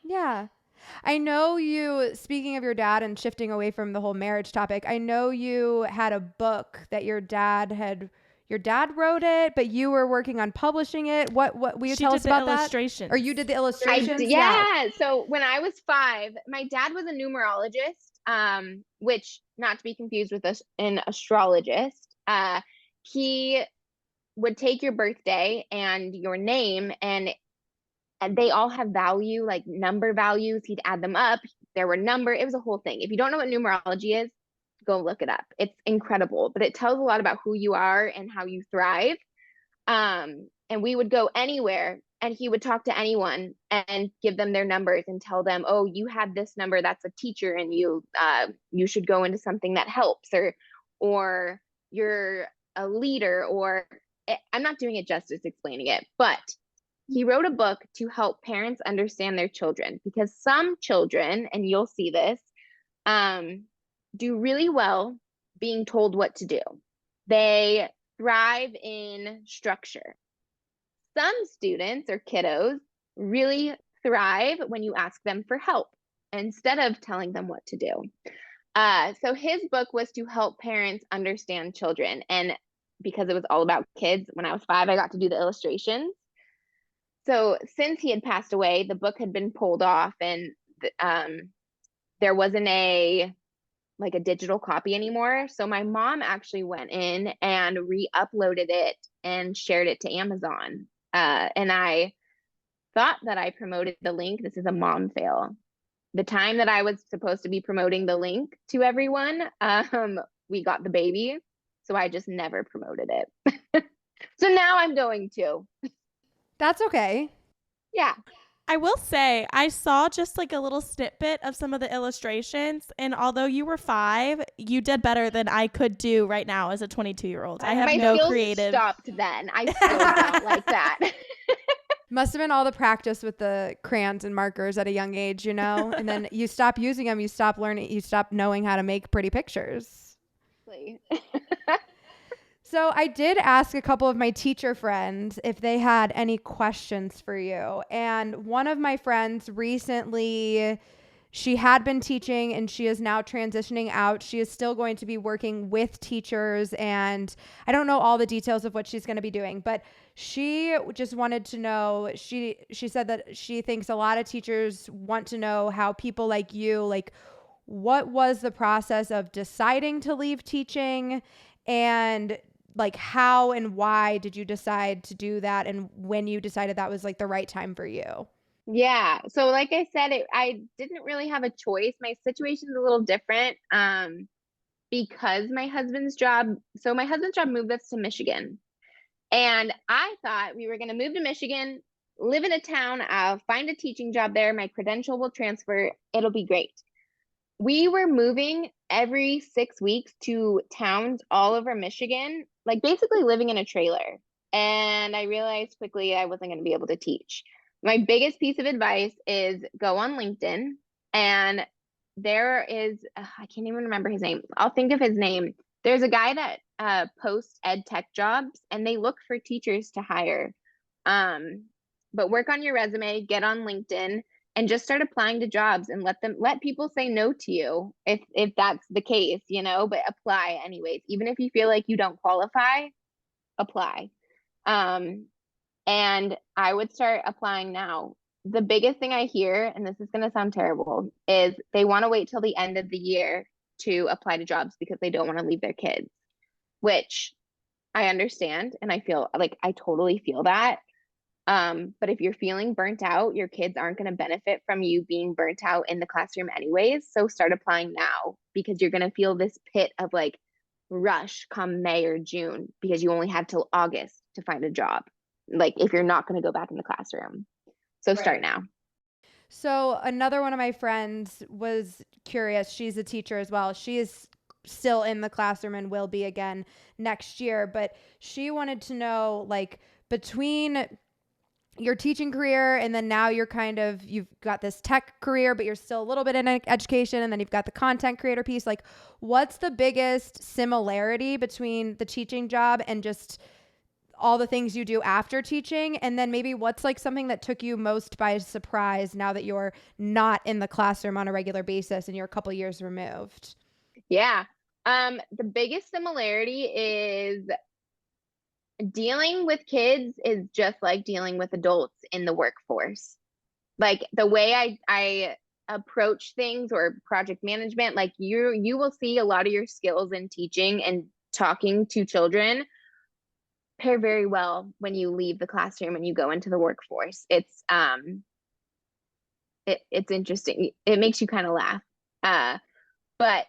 Yeah. I know you, speaking of your dad and shifting away from the whole marriage topic, I know you had a book that your dad wrote it, but you were working on publishing it. What will you tell us about that? Illustrations. Or you did the illustrations? Yeah. So when I was 5, my dad was a numerologist, which not to be confused with an astrologist. He would take your birthday and your name, and they all have value, like number values. He'd add them up. There were it was a whole thing. If you don't know what numerology is, go look it up. It's incredible, but it tells a lot about who you are and how you thrive. And we would go anywhere and he would talk to anyone and give them their numbers and tell them, oh, you have this number, that's a teacher, and you should go into something that helps, or you're a leader, or I'm not doing it justice explaining it, but he wrote a book to help parents understand their children, because some children, and you'll see this, do really well being told what to do. They thrive in structure. Some students or kiddos really thrive when you ask them for help instead of telling them what to do. So his book was to help parents understand children. And because it was all about kids, when I was 5, I got to do the illustrations. So since he had passed away, the book had been pulled off, and there wasn't a digital copy anymore. So my mom actually went in and re-uploaded it and shared it to Amazon. And I thought that I promoted the link. This is a mom fail. The time that I was supposed to be promoting the link to everyone, we got the baby. So I just never promoted it. So now I'm going to. That's okay. Yeah. I will say, I saw just like a little snippet of some of the illustrations, and although you were 5, you did better than I could do right now as a 22-year-old. I have My no skills creative. stopped then. I still don't like that. Must have been all the practice with the crayons and markers at a young age, and then you stop using them, you stop learning, you stop knowing how to make pretty pictures. So I did ask a couple of my teacher friends if they had any questions for you. And one of my friends recently, she had been teaching and she is now transitioning out. She is still going to be working with teachers, and I don't know all the details of what she's going to be doing, but she just wanted to know, she said that she thinks a lot of teachers want to know how people like you, like, what was the process of deciding to leave teaching, and like how and why did you decide to do that, and when you decided that was like the right time for you? Yeah. So like I said, I didn't really have a choice. My situation's a little different because my husband's job moved us to Michigan. And I thought we were going to move to Michigan, live in a town, I'll find a teaching job there, my credential will transfer, it'll be great. We were moving every 6 weeks to towns all over Michigan, like basically living in a trailer. And I realized quickly I wasn't going to be able to teach. My biggest piece of advice is go on LinkedIn, and there is, I can't even remember his name. I'll think of his name. There's a guy that posts ed tech jobs, and they look for teachers to hire. But work on your resume, get on LinkedIn, and just start applying to jobs and let people say no to you if that's the case, but apply anyways. Even if you feel like you don't qualify, apply. And I would start applying now. The biggest thing I hear, and this is going to sound terrible, is they want to wait till the end of the year to apply to jobs because they don't want to leave their kids, which I understand. And I feel like I totally feel that. But if you're feeling burnt out, your kids aren't going to benefit from you being burnt out in the classroom anyways. So start applying now, because you're going to feel this pit of like rush come May or June, because you only have till August to find a job. Like if you're not going to go back in the classroom. So start now. So another one of my friends was curious. She's a teacher as well. She is still in the classroom and will be again next year. But she wanted to know, like, between your teaching career and then now you've got this tech career, but you're still a little bit in education, and then you've got the content creator piece. Like, what's the biggest similarity between the teaching job and just all the things you do after teaching? And then maybe what's like something that took you most by surprise now that you're not in the classroom on a regular basis and you're a couple years removed? Yeah. The biggest similarity is dealing with kids is just like dealing with adults in the workforce. Like the way I approach things, or project management, like you will see a lot of your skills in teaching and talking to children pair very well when you leave the classroom and you go into the workforce. It's interesting. It makes you kind of laugh. But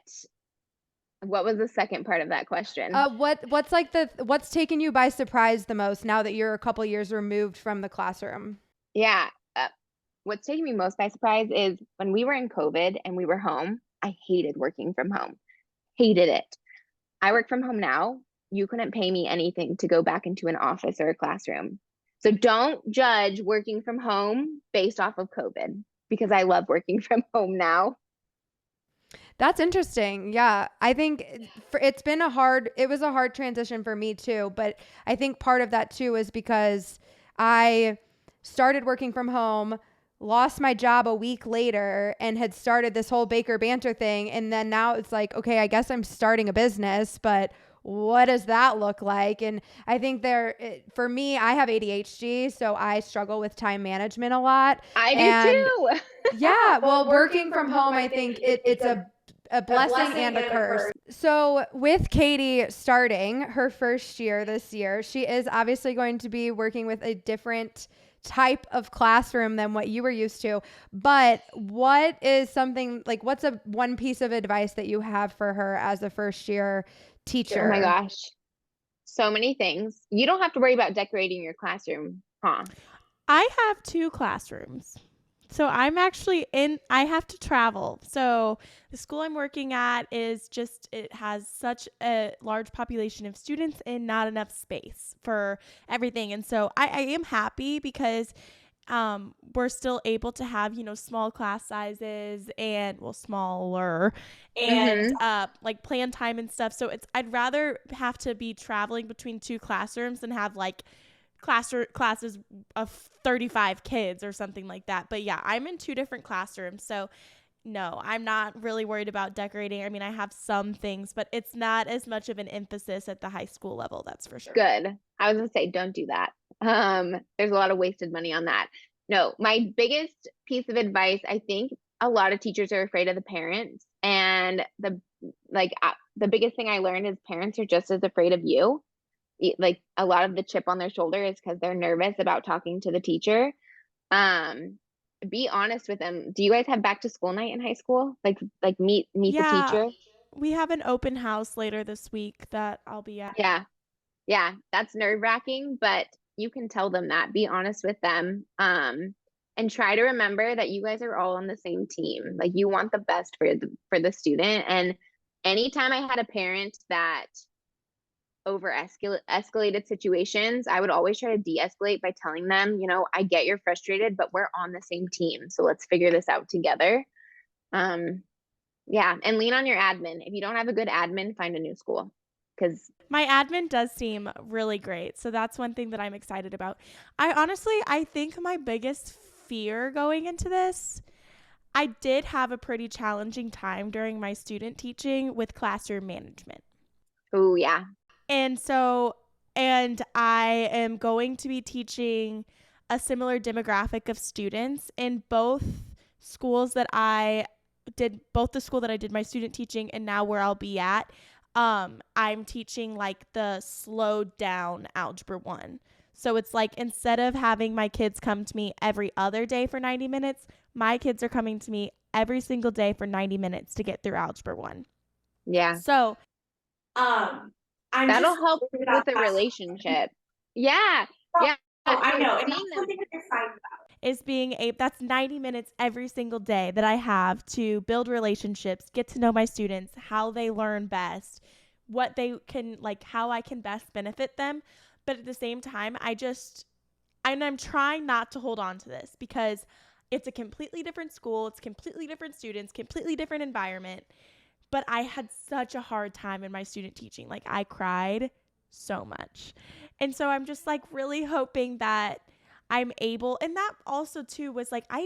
what was the second part of that question? What's taken you by surprise the most now that you're a couple years removed from the classroom? Yeah. What's taken me most by surprise is when we were in COVID and we were home, I hated working from home. Hated it. I work from home now. You couldn't pay me anything to go back into an office or a classroom. So don't judge working from home based off of COVID, because I love working from home now. That's interesting. Yeah. I think it was a hard transition for me too. But I think part of that too is because I started working from home, lost my job a week later, and had started this whole Baker Banter thing. And then now it's like, okay, I guess I'm starting a business, but what does that look like? And I think for me, I have ADHD, so I struggle with time management a lot. I do too. Yeah. Well, working from home, I think it's a blessing and a curse. So with Katie starting her first year this year, she is obviously going to be working with a different type of classroom than what you were used to. But what is something like, what's one piece of advice that you have for her as a first year teacher? Oh my gosh. So many things. You don't have to worry about decorating your classroom, huh? I have 2 classrooms. So I'm actually I have to travel. So the school I'm working at it has such a large population of students and not enough space for everything. And so I am happy because we're still able to have, small class sizes and smaller and like plan time and stuff. So I'd rather have to be traveling between 2 classrooms than have like classes of 35 kids or something like that. But yeah, I'm in 2 different classrooms. So no, I'm not really worried about decorating. I mean, I have some things, but it's not as much of an emphasis at the high school level. That's for sure. Good. I was going to say, don't do that. There's a lot of wasted money on that. No, my biggest piece of advice, I think a lot of teachers are afraid of the parents. And the biggest thing I learned is parents are just as afraid of you. Like a lot of the chip on their shoulder is because they're nervous about talking to the teacher. Be honest with them. Do you guys have back to school night in high school? Like meet the teacher? We have an open house later this week that I'll be at. Yeah, that's nerve-wracking, but you can tell them that. Be honest with them. And try to remember that you guys are all on the same team. Like you want the best for the student. And anytime I had a parent that escalated situations, I would always try to de-escalate by telling them, I get you're frustrated, but we're on the same team. So let's figure this out together. Yeah. And lean on your admin. If you don't have a good admin, find a new school. Because my admin does seem really great. So that's one thing that I'm excited about. I think my biggest fear going into this. I did have a pretty challenging time during my student teaching with classroom management. Oh, yeah. And I am going to be teaching a similar demographic of students in both schools that I did, both the school that I did my student teaching and now where I'll be at. I'm teaching like the slowed down Algebra 1. So it's like, instead of having my kids come to me every other day for 90 minutes, my kids are coming to me every single day for 90 minutes to get through Algebra 1. Yeah. So, that'll help with the relationship. Yeah. Yeah. Oh, I So know. And seeing that's them, something that you're fine about. Is that's 90 minutes every single day that I have to build relationships, get to know my students, how they learn best, what they can, like, how I can best benefit them. But at the same time, I'm trying not to hold on to this because it's a completely different school. It's completely different students, completely different environment. But I had such a hard time in my student teaching. Like, I cried so much. And so I'm just like really hoping that I'm able, and that also too was like, I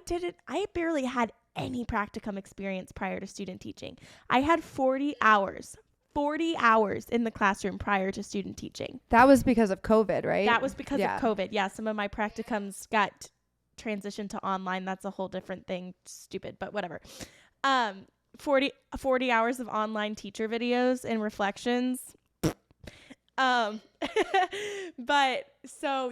barely had any practicum experience prior to student teaching. I had 40 hours in the classroom prior to student teaching. That was because of COVID, right? That was because of COVID. Yeah, some of my practicums got transitioned to online. That's a whole different thing. Stupid, but whatever. 40 hours of online teacher videos and reflections. But so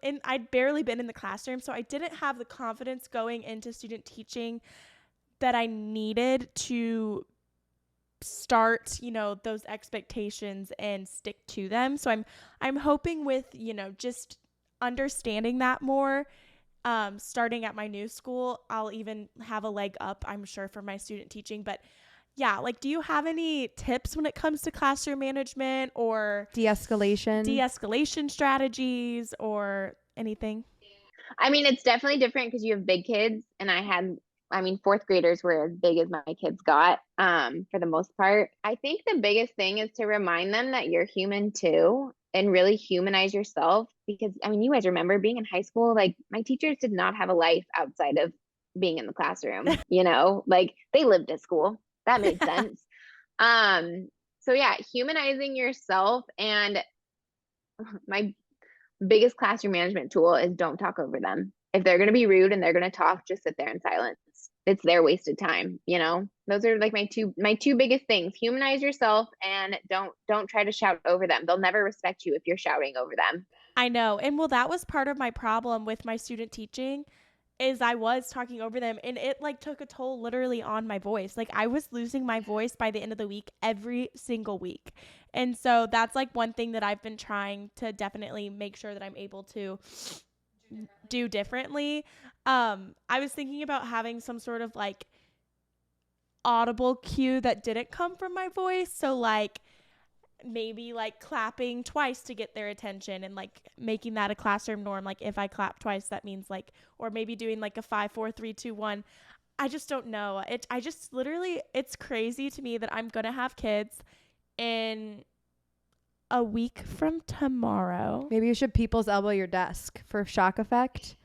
and I'd barely been in the classroom, so I didn't have the confidence going into student teaching that I needed to start, those expectations and stick to them. So I'm hoping with, just understanding that more, starting at my new school, I'll even have a leg up, I'm sure, for my student teaching. But yeah, like, do you have any tips when it comes to classroom management or de-escalation strategies or anything? I mean, it's definitely different because you have big kids, and fourth graders were as big as my kids got, for the most part. I think the biggest thing is to remind them that you're human too, and really humanize yourself, because you guys remember being in high school, like, my teachers did not have a life outside of being in the classroom, like, they lived at school. That made sense. So yeah, humanizing yourself. And my biggest classroom management tool is don't talk over them. If they're going to be rude and they're going to talk, just sit there in silence. It's their wasted time. Those are like my two biggest things. Humanize yourself and don't try to shout over them. They'll never respect you if you're shouting over them. I know. And well, that was part of my problem with my student teaching, is I was talking over them, and it like took a toll literally on my voice. Like, I was losing my voice by the end of the week every single week. And so that's like one thing that I've been trying to definitely make sure that I'm able to do differently. I was thinking about having some sort of like audible cue that didn't come from my voice. So like maybe like clapping twice to get their attention, and like making that a classroom norm. Like, if I clap twice, that means like, or maybe doing like a 5, 4, 3, 2, 1. I just don't know. It's crazy to me that I'm going to have kids in a week from tomorrow. Maybe you should people's elbow your desk for shock effect.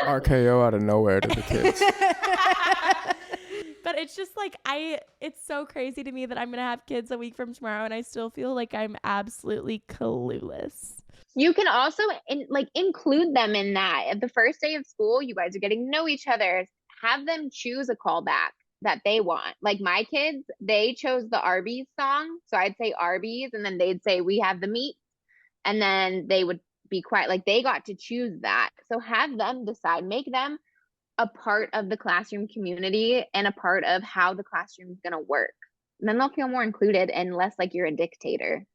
RKO out of nowhere to the kids. But it's just like, it's so crazy to me that I'm going to have kids a week from tomorrow, and I still feel like I'm absolutely clueless. You can also include them in that. At the first day of school, you guys are getting to know each other. Have them choose a callback that they want. Like, my kids, they chose the Arby's song. So I'd say Arby's, and then they'd say, "We have the meat." And then they would be quiet. Like, they got to choose that. So have them decide, make them a part of the classroom community and a part of how the classroom is going to work. And then they'll feel more included and less like you're a dictator.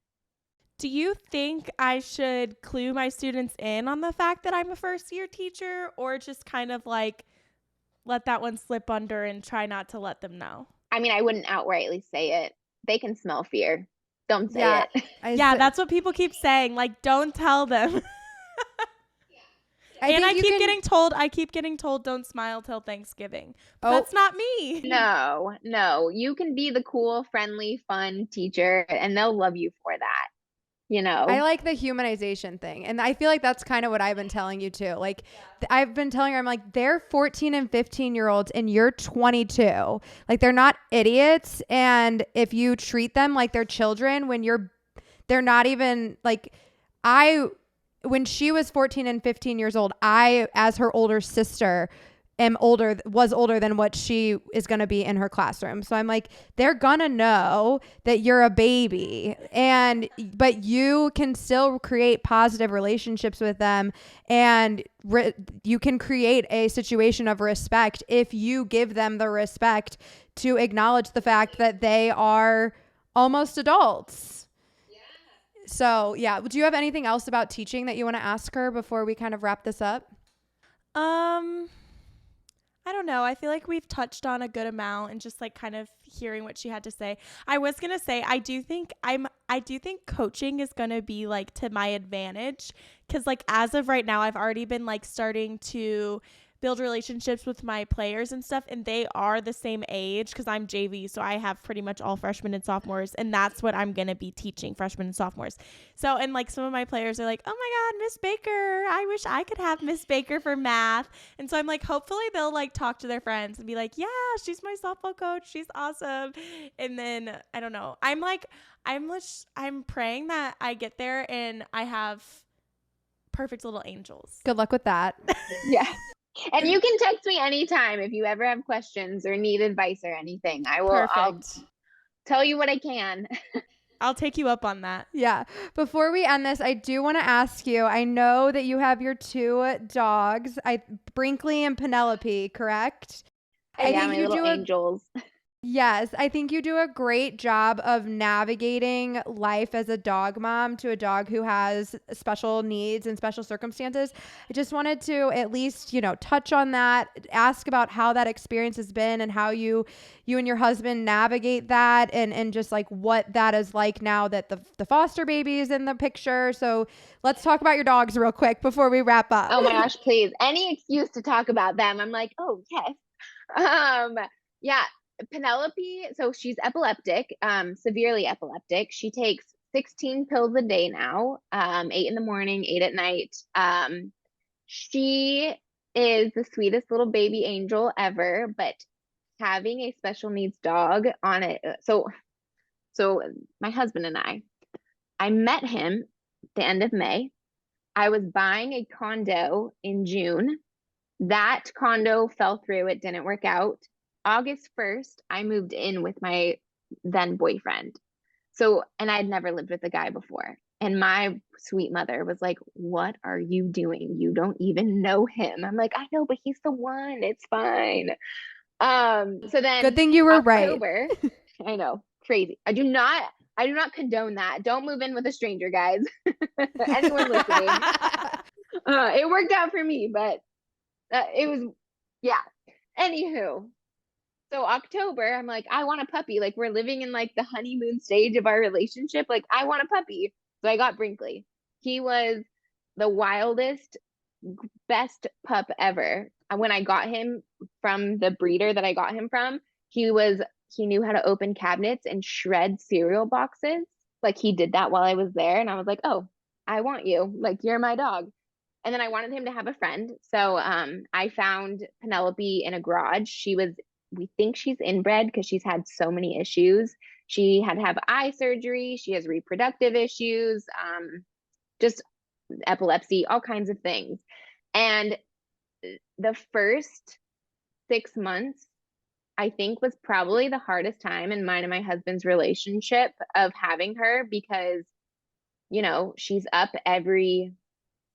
Do you think I should clue my students in on the fact that I'm a first year teacher, or just kind of like let that one slip under and try not to let them know? I wouldn't outrightly say it. They can smell fear. Don't say it. That's what people keep saying. Like, don't tell them. I keep getting told don't smile till Thanksgiving. That's not me. No. You can be the cool, friendly, fun teacher, and they'll love you for that. you know. I like the humanization thing. And I feel like that's kind of what I've been telling you too. Like I've been telling her, I'm like, they're 14 and 15-year-olds and you're 22. Like they're not idiots. And if you treat them like they're children they're not even like when she was 14 and 15 years old, I, as her older sister, was older than what she is going to be in her classroom. So I'm like, they're going to know that you're a baby but you can still create positive relationships with them. And you can create a situation of respect if you give them the respect to acknowledge the fact that they are almost adults. So yeah. Do you have anything else about teaching that you want to ask her before we kind of wrap this up? I don't know. I feel like we've touched on a good amount and just like kind of hearing what she had to say. I was going to say, I do think coaching is going to be like to my advantage, because like as of right now, I've already been like starting to build relationships with my players and stuff, and they are the same age because I'm JV, so I have pretty much all freshmen and sophomores, and that's what I'm gonna be teaching, freshmen and sophomores. So, and like some of my players are like, oh my god, Miss Baker, I wish I could have Miss Baker for math. And so I'm like, hopefully they'll like talk to their friends and be like, yeah, she's my softball coach, she's awesome. And then I don't know, I'm praying that I get there and I have perfect little angels. Good luck with that. Yeah. And you can text me anytime if you ever have questions or need advice or anything. I'll tell you what I can. I'll take you up on that. Yeah. Before we end this, I do want to ask you, I know that you have your two dogs, Brinkley and Penelope, correct? I think you do angels. Yes, I think you do a great job of navigating life as a dog mom to a dog who has special needs and special circumstances. I just wanted to at least, touch on that, ask about how that experience has been and how you and your husband navigate that and just like what that is like now that the foster baby is in the picture. So let's talk about your dogs real quick before we wrap up. Oh my gosh, please. Any excuse to talk about them. I'm like, oh, yes. Yeah. Penelope, so she's epileptic, severely epileptic. She takes 16 pills a day now, 8 in the morning, 8 at night. She is the sweetest little baby angel ever, but having a special needs dog on it. So my husband and I met him the end of May. I was buying a condo in June. That condo fell through. It didn't work out. August 1st, I moved in with my then boyfriend. So, and I'd never lived with a guy before. And my sweet mother was like, what are you doing? You don't even know him. I'm like, I know, but he's the one. It's fine. So then good thing you were October, right. I know, crazy. I do not condone that. Don't move in with a stranger, guys. Anyone listening. It worked out for me, but it was, yeah. Anywho. So October, I'm like, I want a puppy. Like we're living in like the honeymoon stage of our relationship. Like I want a puppy. So I got Brinkley. He was the wildest, best pup ever. When I got him from the breeder that I got him from, he knew how to open cabinets and shred cereal boxes. Like he did that while I was there. And I was like, oh, I want you. Like you're my dog. And then I wanted him to have a friend. So I found Penelope in a garage. We think she's inbred because she's had so many issues. She had to have eye surgery. She has reproductive issues, just epilepsy, all kinds of things. And the first 6 months, I think, was probably the hardest time in mine and my husband's relationship of having her because, she's up every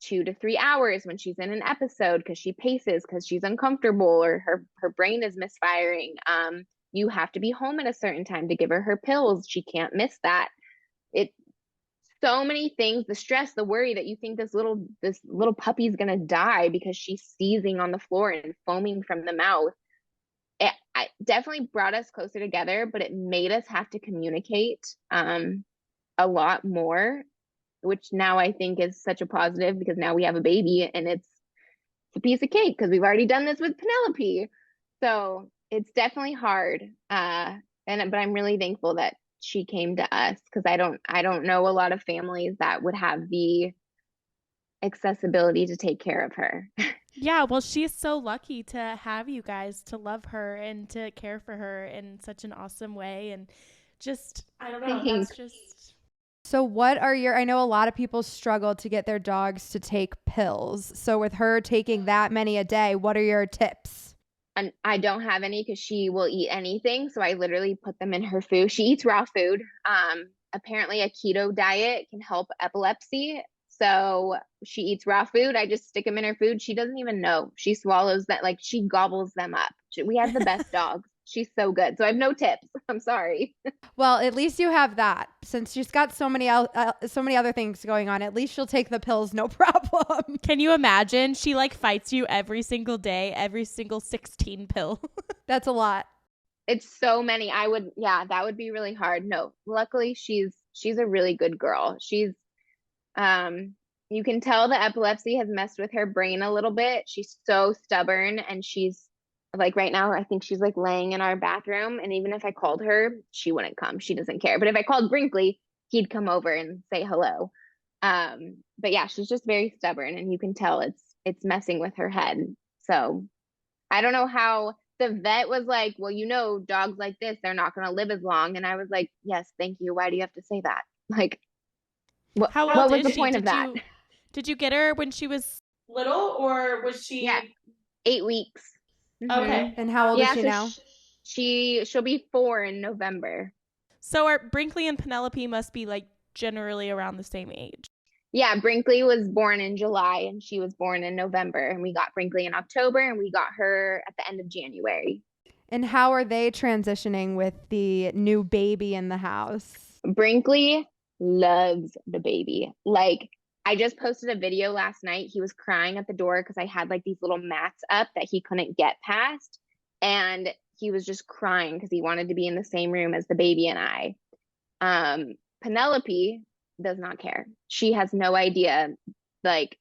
2 to 3 hours when she's in an episode because she paces because she's uncomfortable or her brain is misfiring. You have to be home at a certain time to give her pills. She can't miss that. It so many things, the stress, the worry that you think this little puppy's gonna die because she's seizing on the floor and foaming from the mouth. It definitely brought us closer together, but it made us have to communicate a lot more, which now I think is such a positive because now we have a baby and it's a piece of cake because we've already done this with Penelope. So it's definitely hard. But I'm really thankful that she came to us, because I don't know a lot of families that would have the accessibility to take care of her. Yeah, well, she's so lucky to have you guys to love her and to care for her in such an awesome way. And just, I don't know, Thanks. that's just... So what are I know a lot of people struggle to get their dogs to take pills. So with her taking that many a day, what are your tips? And I don't have any because she will eat anything. So I literally put them in her food. She eats raw food. Apparently a keto diet can help epilepsy. So she eats raw food. I just stick them in her food. She doesn't even know. She swallows that, like she gobbles them up. We have the best dogs. She's so good. So I have no tips. I'm sorry. Well, at least you have that. Since she's got so many other things going on, at least she'll take the pills, no problem. Can you imagine? She like fights you every single day, every single 16 pill. That's a lot. It's so many. That would be really hard. No, luckily she's a really good girl. She's, you can tell the epilepsy has messed with her brain a little bit. She's so stubborn, and she's like, right now, I think she's like laying in our bathroom. And even if I called her, she wouldn't come. She doesn't care. But if I called Brinkley, he'd come over and say hello. But yeah, she's just very stubborn, and you can tell it's messing with her head. So I don't know how. The vet was like, well, dogs like this, they're not going to live as long. And I was like, yes, thank you. Why do you have to say that? Like, what was the point of that? Did you get her when she was little, or was she? Yeah, 8 weeks. Okay. And how old is she now? She'll be 4 in November. So our Brinkley and Penelope must be like generally around the same age. Yeah, Brinkley was born in July and she was born in November, and we got Brinkley in October, and we got her at the end of January. And how are they transitioning with the new baby in the house? Brinkley loves the baby. Like, I just posted a video last night. He was crying at the door because I had like these little mats up that he couldn't get past. And he was just crying because he wanted to be in the same room as the baby and I. Penelope does not care. She has no idea like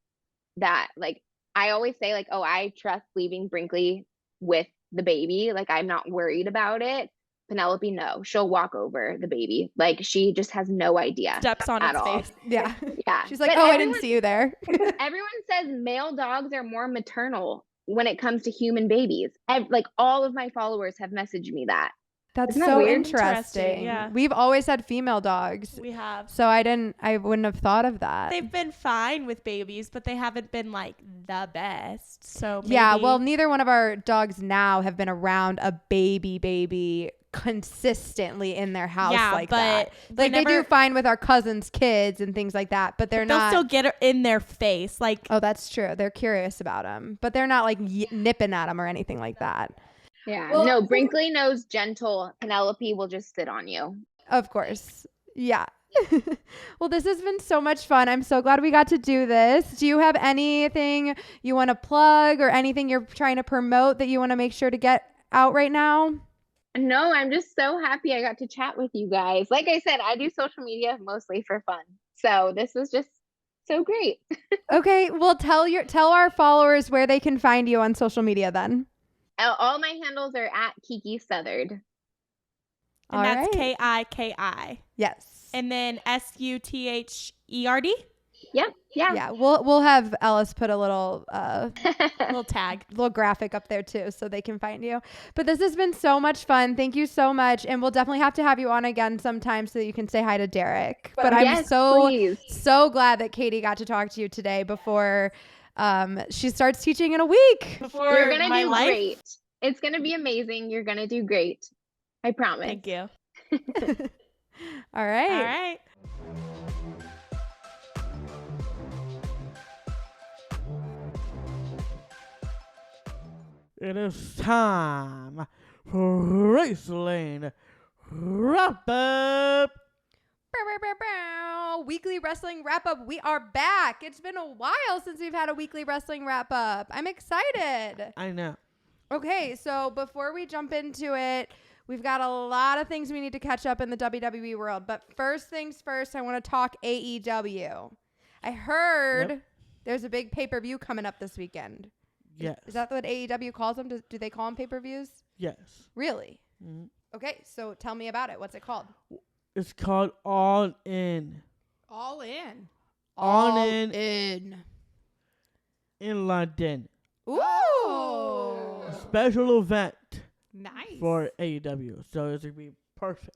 that. Like, I always say like, oh, I trust leaving Brinkley with the baby. Like, I'm not worried about it. Penelope, no, she'll walk over the baby. Like, she just has no idea. Steps on its face. Yeah. Yeah. She's like, oh, I didn't see you there. Everyone says male dogs are more maternal when it comes to human babies. Like, all of my followers have messaged me that. That's Isn't that so weird? interesting. Yeah. We've always had female dogs. We have. So I wouldn't have thought of that. They've been fine with babies, but they haven't been like the best. So maybe... Yeah, well, neither one of our dogs now have been around a baby consistently in their house like that. Like, they do fine with our cousins' kids and things like that, but they'll still get in their face. Like, oh, that's true. They're curious about them, but they're not like nipping at them or anything like that. Yeah. Well, no, Brinkley knows gentle. Penelope will just sit on you. Of course. Yeah. Well, this has been so much fun. I'm so glad we got to do this. Do you have anything you want to plug or anything you're trying to promote that you want to make sure to get out right now? No, I'm just so happy I got to chat with you guys. Like I said, I do social media mostly for fun. So this was just so great. Okay. Well, tell our followers where they can find you on social media then. All my handles are at Kiki Southard. And that's Kiki. Yes. And then Sutherd. Yep. Yeah. Yeah. We'll have Ellis put a little tag, little graphic up there too, so they can find you. But this has been so much fun. Thank you so much, and we'll definitely have to have you on again sometime so that you can say hi to Derek. But I'm so glad that Katie got to talk to you today before she starts teaching in a week. You're gonna do great. It's gonna be amazing. You're gonna do great. I promise. Thank you. All right. All right. It is time for Wrestling Wrap Up. Weekly wrestling wrap up. We are back. It's been a while since we've had a weekly wrestling wrap up. I'm excited. I know. Okay, so before we jump into it, we've got a lot of things we need to catch up in the WWE world. But first things first, I want to talk AEW. I heard there's a big pay-per-view coming up this weekend. Yes. Is that what AEW calls them? Do they call them pay-per-views? Yes. Really? Mm-hmm. Okay, so tell me about it. What's it called? It's called All In. All in. All In in. London. Ooh. Oh. Special event Nice. for AEW. So it's going to be perfect.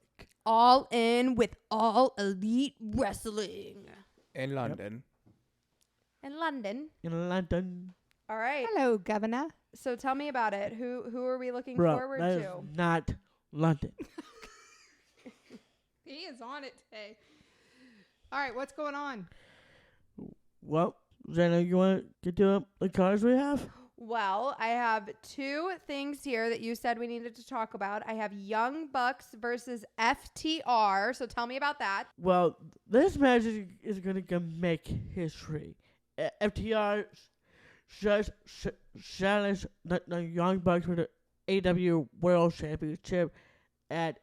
All In with All Elite Wrestling. In London. In London. In London. All right. Hello, Governor. So tell me about it. Who are we looking Bro, forward that to? is not London. He is on it today. All right, what's going on? Well, Zena, you want to get to the cards we have? Well, I have two things here that you said we needed to talk about. I have Young Bucks versus FTR. So tell me about that. Well, this match is going to make history. FTR just challenged the Young Bucks for the AEW World Championship at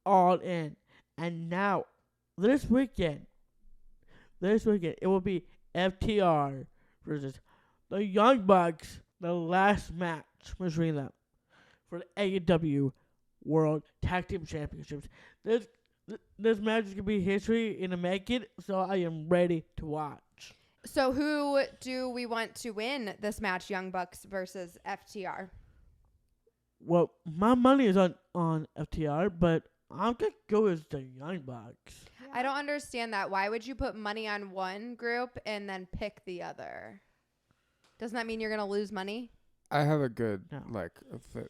All In. And now, this weekend, it will be FTR versus the Young Bucks, the last match between them for the AEW World Tag Team Championships. This match is going to be history in the making, so I am ready to watch. So who do we want to win this match, Young Bucks versus FTR? Well, my money is on FTR, but I'm going to go with the Young Bucks. I don't understand that. Why would you put money on one group and then pick the other? Doesn't that mean you're going to lose money? I have a good, No.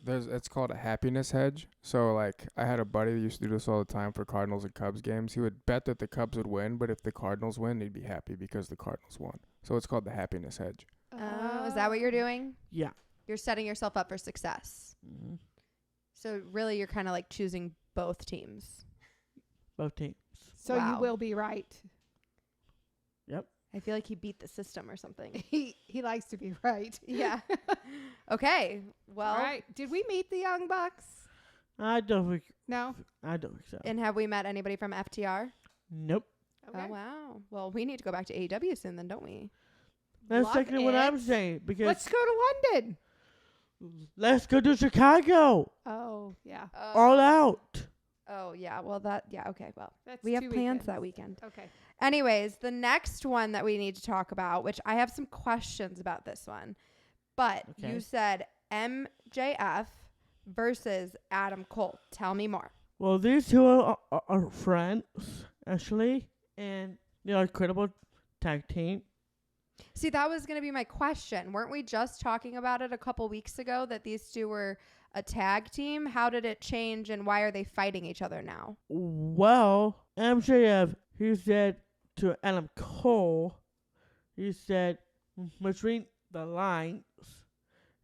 it's called a happiness hedge. So, I had a buddy that used to do this all the time for Cardinals and Cubs games. He would bet that the Cubs would win, but if the Cardinals win, he'd be happy because the Cardinals won. So, it's called the happiness hedge. Oh, is that what you're doing? Yeah. You're setting yourself up for success. Mm-hmm. So really you're kind of like choosing both teams. Both teams. So Wow. you will be right. Yep. I feel like he beat the system or something. He likes to be right. Yeah. Okay. Well, All right. Did we meet the Young Bucks? I don't think No. so. and have we met anybody from FTR? Nope. Okay. Oh, wow. Well, we need to go back to AEW soon then, don't we? That's Love exactly what I'm it. saying. Because Let's go to London. let's go to Chicago. Oh, yeah. All out. Oh, yeah. Well, okay. Well, That's we have 2 plans weekends. that weekend. Okay. Anyways, the next one that we need to talk about, which I have some questions about this one, but Okay. you said MJF versus Adam Cole. Tell me more. Well, these two are friends, actually. And they are incredible tag team. See, that was going to be my question. Weren't we just talking about it a couple weeks ago that these two were a tag team? How did it change and why are they fighting each other now? Well, MJF, he said to Adam Cole, he said, between the lines,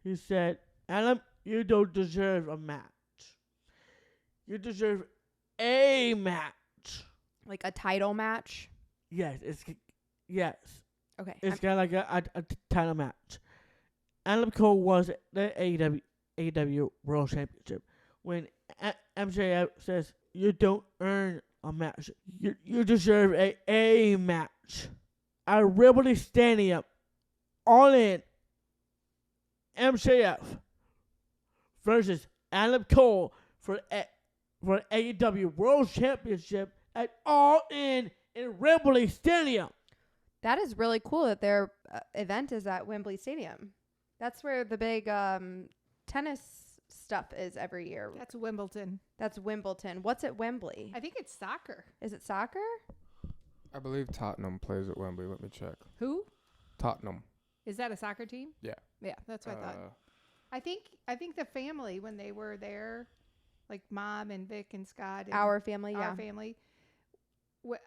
he said, Adam, you don't deserve a match. You deserve a match. Like a title match? Yes. Yes. Okay. It's kind of like a title match. Adam Cole was the AEW World Championship. When MJF says, you don't earn a match. You deserve a match. At Wembley Stadium. All In. MJF versus Adam Cole for AEW World Championship at All In Wembley Stadium. That is really cool that their event is at Wembley Stadium. That's where the big tennis stuff is every year. That's Wimbledon. That's Wimbledon. What's at Wembley? I think it's soccer. Is it soccer? I believe Tottenham plays at Wembley. Let me check. Who? Tottenham. Is that a soccer team? Yeah. Yeah, that's what I thought. I think the family, when they were there, like Mom and Vic and Scott. And Our family, yeah. Our family.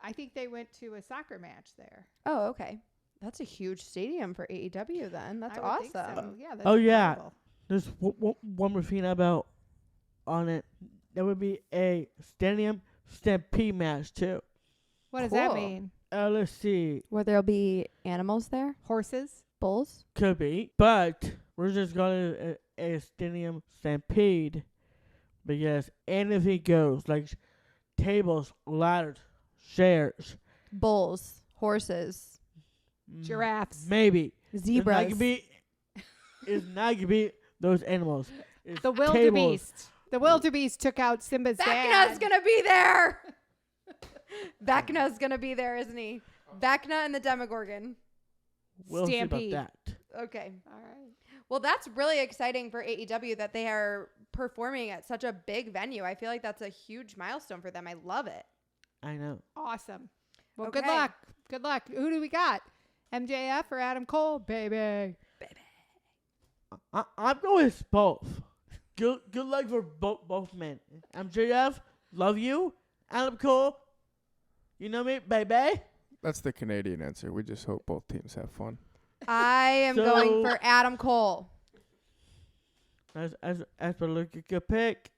I think they went to a soccer match there. Oh, okay. That's a huge stadium for AEW then. That's I would think awesome. so. Yeah, that's Oh, yeah. incredible. There's one more thing about on it. There would be a Stadium Stampede match too. What does that Cool. mean? Let's see. Where there'll be animals there? Horses? Bulls? Could be. But we're just going to a Stadium Stampede because anything goes. Like tables, ladders, chairs. Bulls. Horses. Giraffes. Maybe. Zebras. It's not going to be those animals. It's The tables. wildebeest. The wildebeest took out Simba's dad. Vecna's gonna be there. Vecna's going to be there, isn't he? Vecna and the Demogorgon. We'll Stampede. see about that. Okay. All right. Well, that's really exciting for AEW that they are performing at such a big venue. I feel like that's a huge milestone for them. I love it. I know. Awesome. Well, Okay. good luck. Good luck. Who do we got? MJF or Adam Cole? Baby. I'm going with both. Good luck for both men. MJF, love you. Adam Cole, you know me, baby. That's the Canadian answer. We just hope both teams have fun. I am going for Adam Cole. As for look at your pick,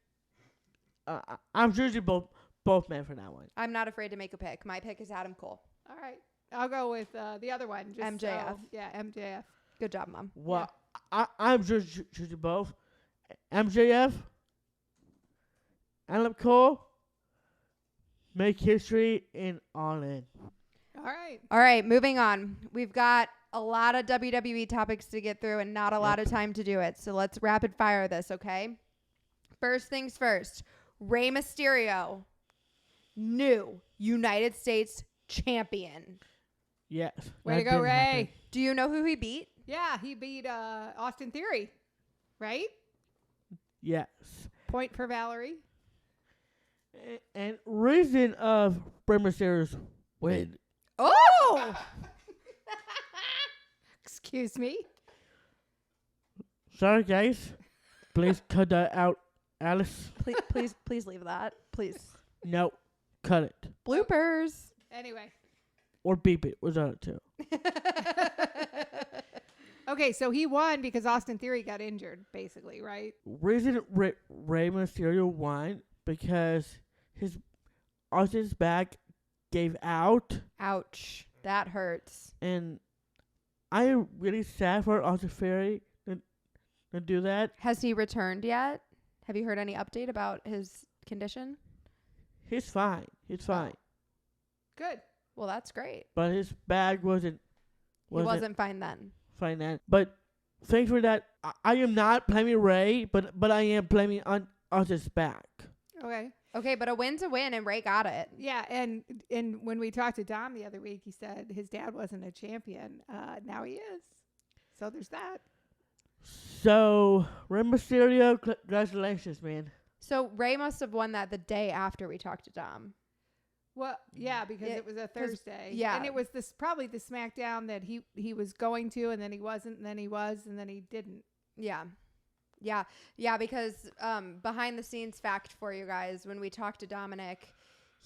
I'm choosing both men for that one. I'm not afraid to make a pick. My pick is Adam Cole. All right. I'll go with the other one. Just MJF. So, yeah, MJF. Good job, Mom. Well, I'm just choosing both. MJF, Adam Cole, make history in All In. All right. All right, moving on. We've got a lot of WWE topics to get through and not a lot of time to do it. So let's rapid fire this, okay? First things first. Rey Mysterio, new United States champion. Yes. Way to that go, didn't Ray. happen. Do you know who he beat? Yeah, he beat Austin Theory, right? Yes. Point for Valerie. And reason of Rey Mysterio's win. Oh! Excuse me. Sorry, guys. Please cut that out, Alice. Please leave that. Please. No, cut it. Bloopers. Anyway. Or beep it. Was on it too. Okay, so he won because Austin Theory got injured, basically, right? Reason Rey Mysterio won because his Austin's back gave out, Ouch. That hurts. and I am really sad for Austin Theory to do that. Has he returned yet? Have you heard any update about his condition? He's fine. He's fine. Good. Well, that's great. But his back wasn't He wasn't fine then. fine then. But thanks for that. I am not blaming Ray, but I am blaming on Austin's back. Okay. Okay, but a win's a win, and Ray got it. Yeah, and when we talked to Dom the other week, he said his dad wasn't a champion. Now he is. So there's that. So, Rey Mysterio, congratulations, man. So Ray must have won that the day after we talked to Dom. Well, yeah, because it was a Thursday. yeah. And it was probably the SmackDown that he was going to, and then he wasn't, and then he was, and then he didn't. Yeah. Because behind the scenes fact for you guys, when we talked to Dominic,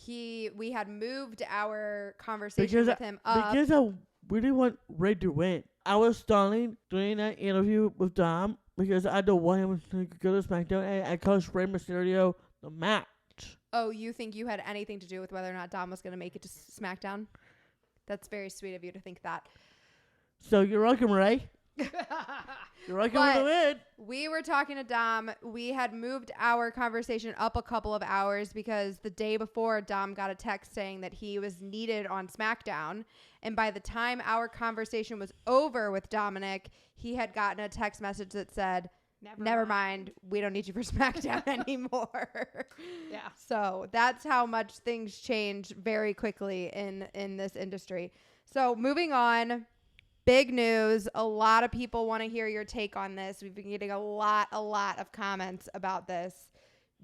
we had moved our conversation with him up. Because I really want Ray to win. I was stalling during that interview with Dom because I don't want him to go to SmackDown, and I coached Rey Mysterio the match. Oh, you think you had anything to do with whether or not Dom was going to make it to SmackDown? That's very sweet of you to think that. So you're welcome, Ray. You're welcome to win. We were talking to Dom. We had moved our conversation up a couple of hours because the day before, Dom got a text saying that he was needed on SmackDown. And by the time our conversation was over with Dominic, he had gotten a text message that said, Never mind. We don't need you for SmackDown anymore. Yeah. So that's how much things change very quickly in this industry. So moving on. Big news. A lot of people want to hear your take on this. We've been getting a lot of comments about this.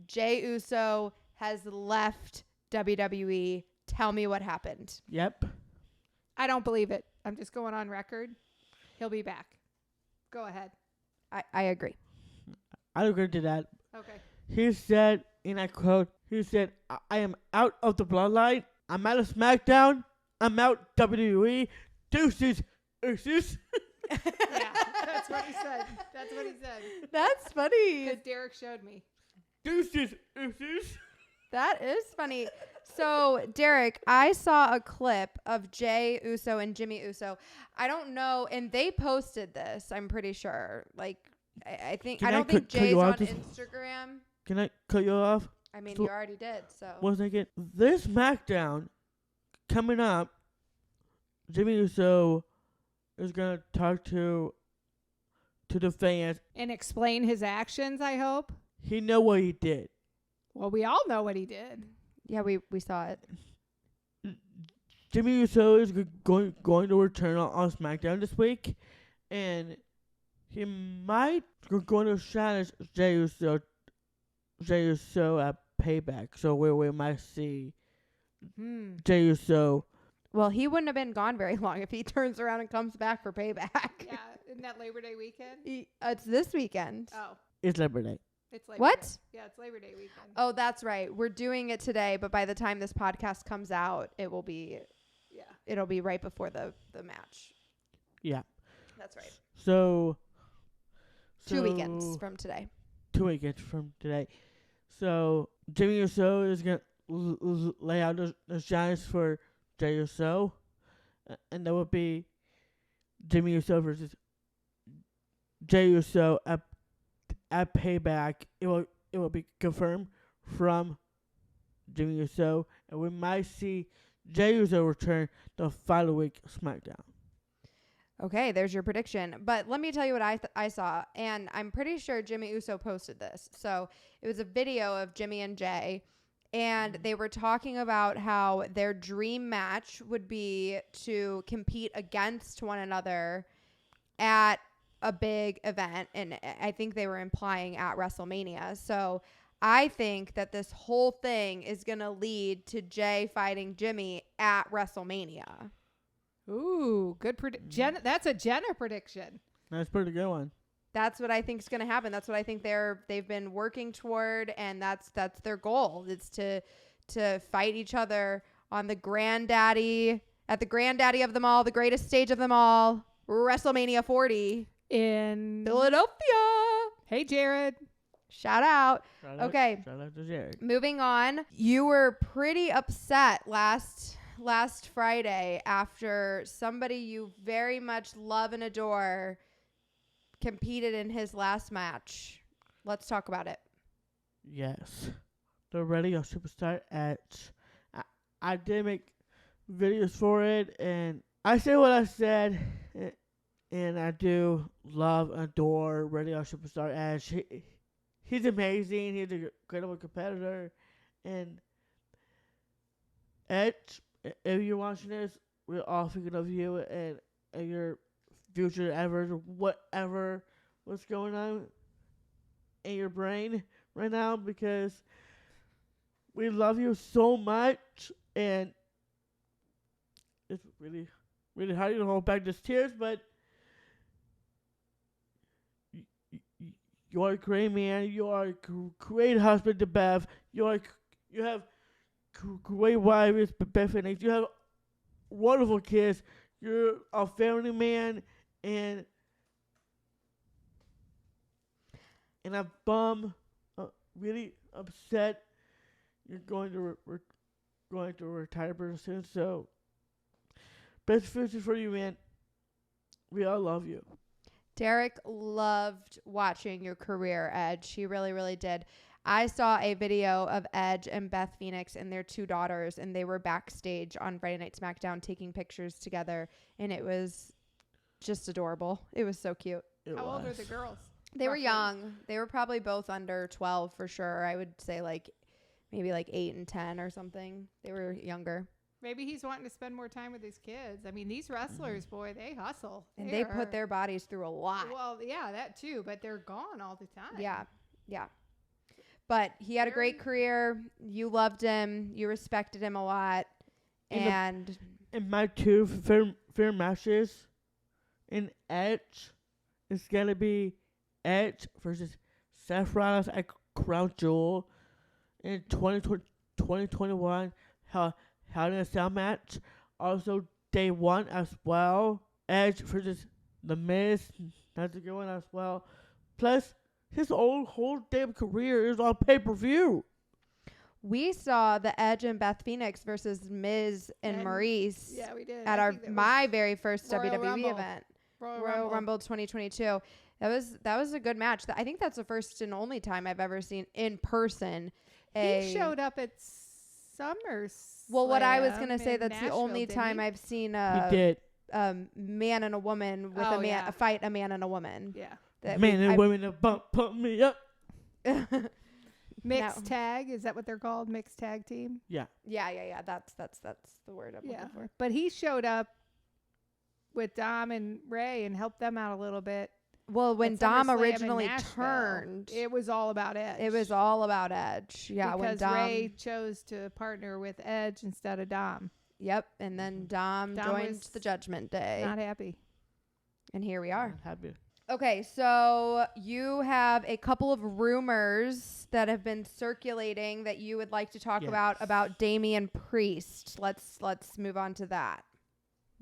Jey Uso has left WWE. Tell me what happened. Yep. I don't believe it. I'm just going on record. He'll be back. Go ahead. I agree. I agree to that. Okay. He said, and I quote, he said, I am out of the bloodline. I'm out of SmackDown. I'm out WWE. Deuces. Deuces. Yeah, that's what he said. That's funny. Because Derek showed me. Deuces. Deuces. That is funny. So, Derek, I saw a clip of Jey Uso and Jimmy Uso. I don't know, and they posted this, I'm pretty sure. Like, I don't think Jay's on Instagram. Can I cut you off? I mean, you already did, so. 1 second. This SmackDown coming up, Jimmy Uso is going to talk to the fans. And explain his actions, I hope. He know what he did. Well, we all know what he did. Yeah, we saw it. Jimmy Uso is going to return on SmackDown this week, and he might going to challenge Jey Uso at Payback. So we might see Jey Uso. Well, he wouldn't have been gone very long if he turns around and comes back for Payback. Yeah, isn't that Labor Day weekend? It's this weekend. Oh, It's Labor Day. it's Labor What? Day. Yeah, it's Labor Day weekend. Oh, that's right. We're doing it today, but by the time this podcast comes out, it'll be right before the match. Yeah. That's right. So 2 weekends from today. 2 weekends from today. So Jimmy Uso is gonna lay out the challenge for Jey Uso, and that would be Jimmy Uso versus Jey Uso at Payback. It will be confirmed from Jimmy Uso, and we might see Jey Uso return the final week of SmackDown. Okay, there's your prediction. But let me tell you what I saw, and I'm pretty sure Jimmy Uso posted this. So it was a video of Jimmy and Jey, and they were talking about how their dream match would be to compete against one another at a big event, and I think they were implying at WrestleMania. So I think that this whole thing is going to lead to Jey fighting Jimmy at WrestleMania. Ooh, good prediction. That's a Jenna prediction. That's a pretty good one. That's what I think is going to happen. That's what I think they've been working toward, and that's their goal. It's to fight each other on the granddaddy of them all, the greatest stage of them all, WrestleMania 40 In Philadelphia. Hey, Jared. Shout out. Shout out to Jerry. Moving on. You were pretty upset last Friday after somebody you very much love and adore competed in his last match. Let's talk about it. Yes. The radio superstar Edge. I did make videos for it, and I say what I said, and I do love and adore radio superstar Edge. He's amazing. He's a incredible competitor. And Edge, if you're watching this, we're all thinking of you and your future ever, whatever, what's going on in your brain right now, because we love you so much, and it's really, really hard to hold back these tears, but you're a great man. You are a great husband to Bev. You have great wives, Beth Phoenix. You have wonderful kids. You're a family man, and I'm bummed, really upset. You're going to retire pretty soon. So, best future for you, man. We all love you. Derek loved watching your career, Edge. He really, really did. I saw a video of Edge and Beth Phoenix and their 2 daughters, and they were backstage on Friday Night SmackDown taking pictures together, and it was just adorable. It was so cute. How old are the girls? They were Roughly. young. They were probably both under 12 for sure. I would say maybe 8 and 10 or something. They were younger. Maybe he's wanting to spend more time with his kids. I mean, these wrestlers, boy, they hustle. And they put their bodies through a lot. Well, yeah, that too, but they're gone all the time. Yeah. But he had a great career. You loved him. You respected him a lot. And in my 2 fair matches in Edge, it's going to be Edge versus Seth Rollins at Crown Jewel in 2021. Hell in a Cell match. Also, day 1 as well. Edge versus The Miz. That's a good one as well. Plus, his whole damn career is on pay-per-view. we saw the Edge and Beth Phoenix versus Miz and Maurice. Yeah, we did. At my very first Royal WWE Rumble. event, Royal Rumble 2022. That was a good match. I think that's the first and only time I've ever seen in person. He showed up at SummerSlam. Well, what I was gonna say, in that's the Nashville, only didn't time he? I've seen He did. man and a woman with yeah. fight a man and a woman. Yeah. Man and women that pump me up. Mixed tag, is that what they're called? Mixed tag team? Yeah. Yeah. That's the word I'm looking for. But he showed up with Dom and Ray and helped them out a little bit. Well, when at Dom SummerSlam in originally Nashville. turned, It was all about Edge. it was all about Edge. Yeah, when because Dom. Ray chose to partner with Edge instead of Dom. Yep, and then Dom joined was the Judgment Day, Not happy. and here we are. Happy. Okay, so you have a couple of rumors that have been circulating that you would like to talk Yes. about Damian Priest. Let's move on to that.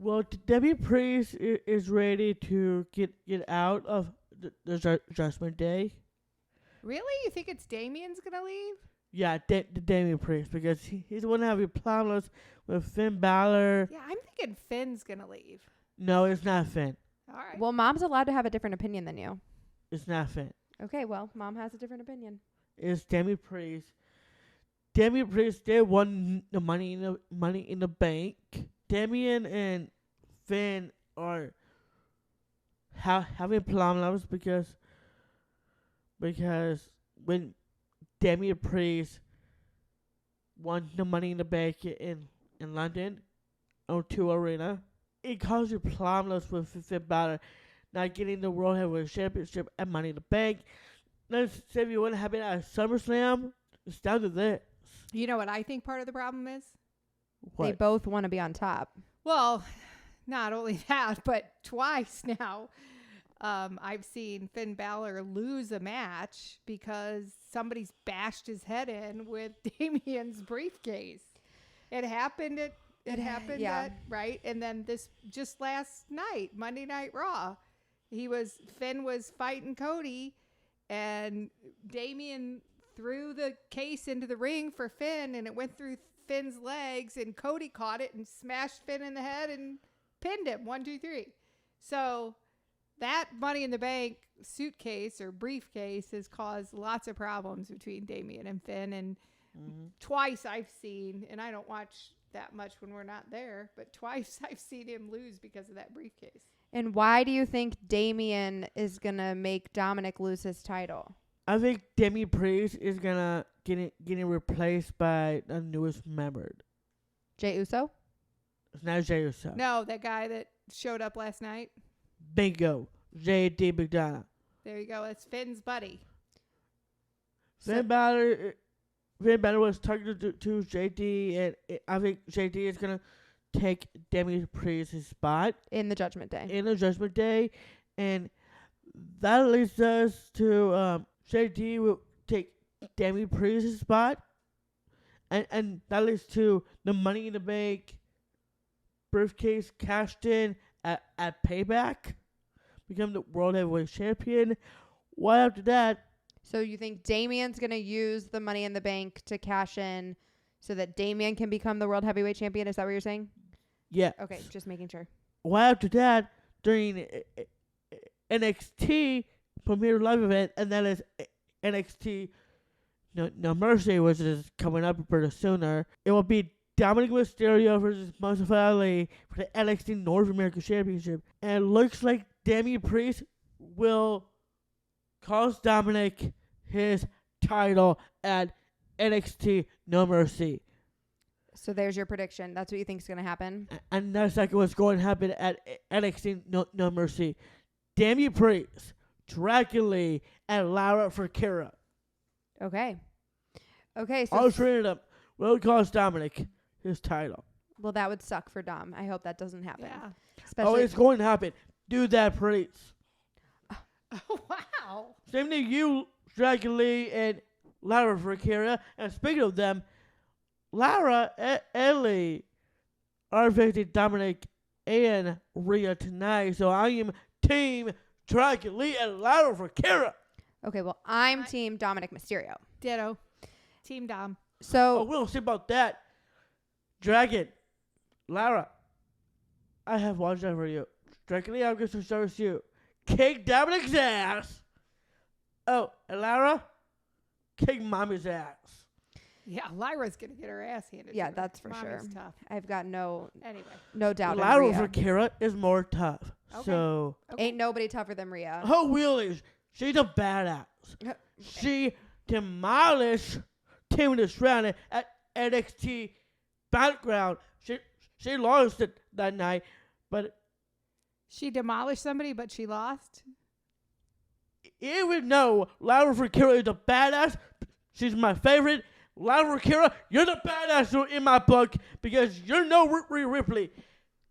Well, Debbie Priest is ready to get out of the Judgment Day. Really? You think it's Damian's going to leave? Yeah, Damian Priest, because he's the one having problems with Finn Balor. Yeah, I'm thinking Finn's going to leave. No, it's not Finn. All right. Well, Mom's allowed to have a different opinion than you. It's not Finn. Okay, well, Mom has a different opinion. It's Damian Priest. Damian Priest, they won the money in the bank. Damian and Finn are having problems because when Damian Priest won the money in the bank in London, O2 Arena, it caused you problems with Finn Balor not getting the World Heavyweight Championship and Money in the Bank. Let's say if you want to have it at SummerSlam, it's down to this. You know what I think part of the problem is? What? They both want to be on top. Well, not only that, but twice now. I've seen Finn Balor lose a match because somebody's bashed his head in with Damian's briefcase. It happened yeah. right? And then this just last night, Monday Night Raw, Finn was fighting Cody, and Damian threw the case into the ring for Finn, and it went through Finn's legs, and Cody caught it and smashed Finn in the head and pinned him 1, 2, 3. So that Money in the Bank suitcase or briefcase has caused lots of problems between Damian and Finn, and twice I've seen, and I don't watch that much when we're not there, but twice I've seen him lose because of that briefcase. And why do you think Damian is going to make Dominic lose his title? I think Damian Priest is gonna getting replaced by the newest member. Jey Uso? It's not Jey Uso. No, that guy that showed up last night. Bingo. J.D. McDonough. There you go. That's Finn's buddy. Finn Balor was talking to J.D. and I think J.D. is gonna take Damian Priest's spot In the Judgment Day. in the Judgment Day, and that leads us to J.D. will take Damian Priest's spot, and that leads to the Money in the Bank briefcase cashed in at Payback, become the World Heavyweight Champion. Right after that, So you think Damian's going to use the Money in the Bank to cash in so that Damian can become the World Heavyweight Champion? Is that what you're saying? yeah. Okay, just making sure. Right after that, during NXT Premier Live event, and that is NXT No Mercy, which is coming up pretty sooner. It will be Dominic Mysterio versus Mustafa Ali for the NXT North American Championship. And it looks like Damian Priest will cost Dominic his title at NXT No Mercy. So there's your prediction. That's what you think is going to happen? And that's like what's going to happen at NXT No Mercy. Damian Priest, Dragon Lee, and Lara Ferreira. Okay. Okay, so All three of them will cost Dominic his title. well, that would suck for Dom. I hope that doesn't happen. Yeah. Especially It's going to happen. Do that, Priest. Oh, wow. Same to you, Dragon Lee, and Lara Ferreira. And speaking of them, Lara and Lee are facing Dominic and Rhea tonight. So I am Team Dragon Lee and Lara Ferreira. Okay, well, I'm team Dominic Mysterio. Ditto. Team Dom. Oh, So we don't see about that. Dragon, Lara, I have one job for you. Dragon Lee, I'm going to service you. Kick Dominic's ass. Oh, and Lara, kick Mommy's ass. Yeah, Lyra's going to get her ass handed yeah, to her. that's for Mommy's sure. tough. I've got no Anyway. doubt in Lara Rhea. Ferreira is more tough. Okay. So, Okay. Ain't nobody tougher than Rhea. her wheelies, she's a badass. She demolish Timothy Stratton at NXT Battleground. She lost it that night, but She demolished somebody, but she lost. even though Laura Fakira is a badass, she's my favorite. Laura Fakira, you're the badass in my book because you're no Rhea Ripley.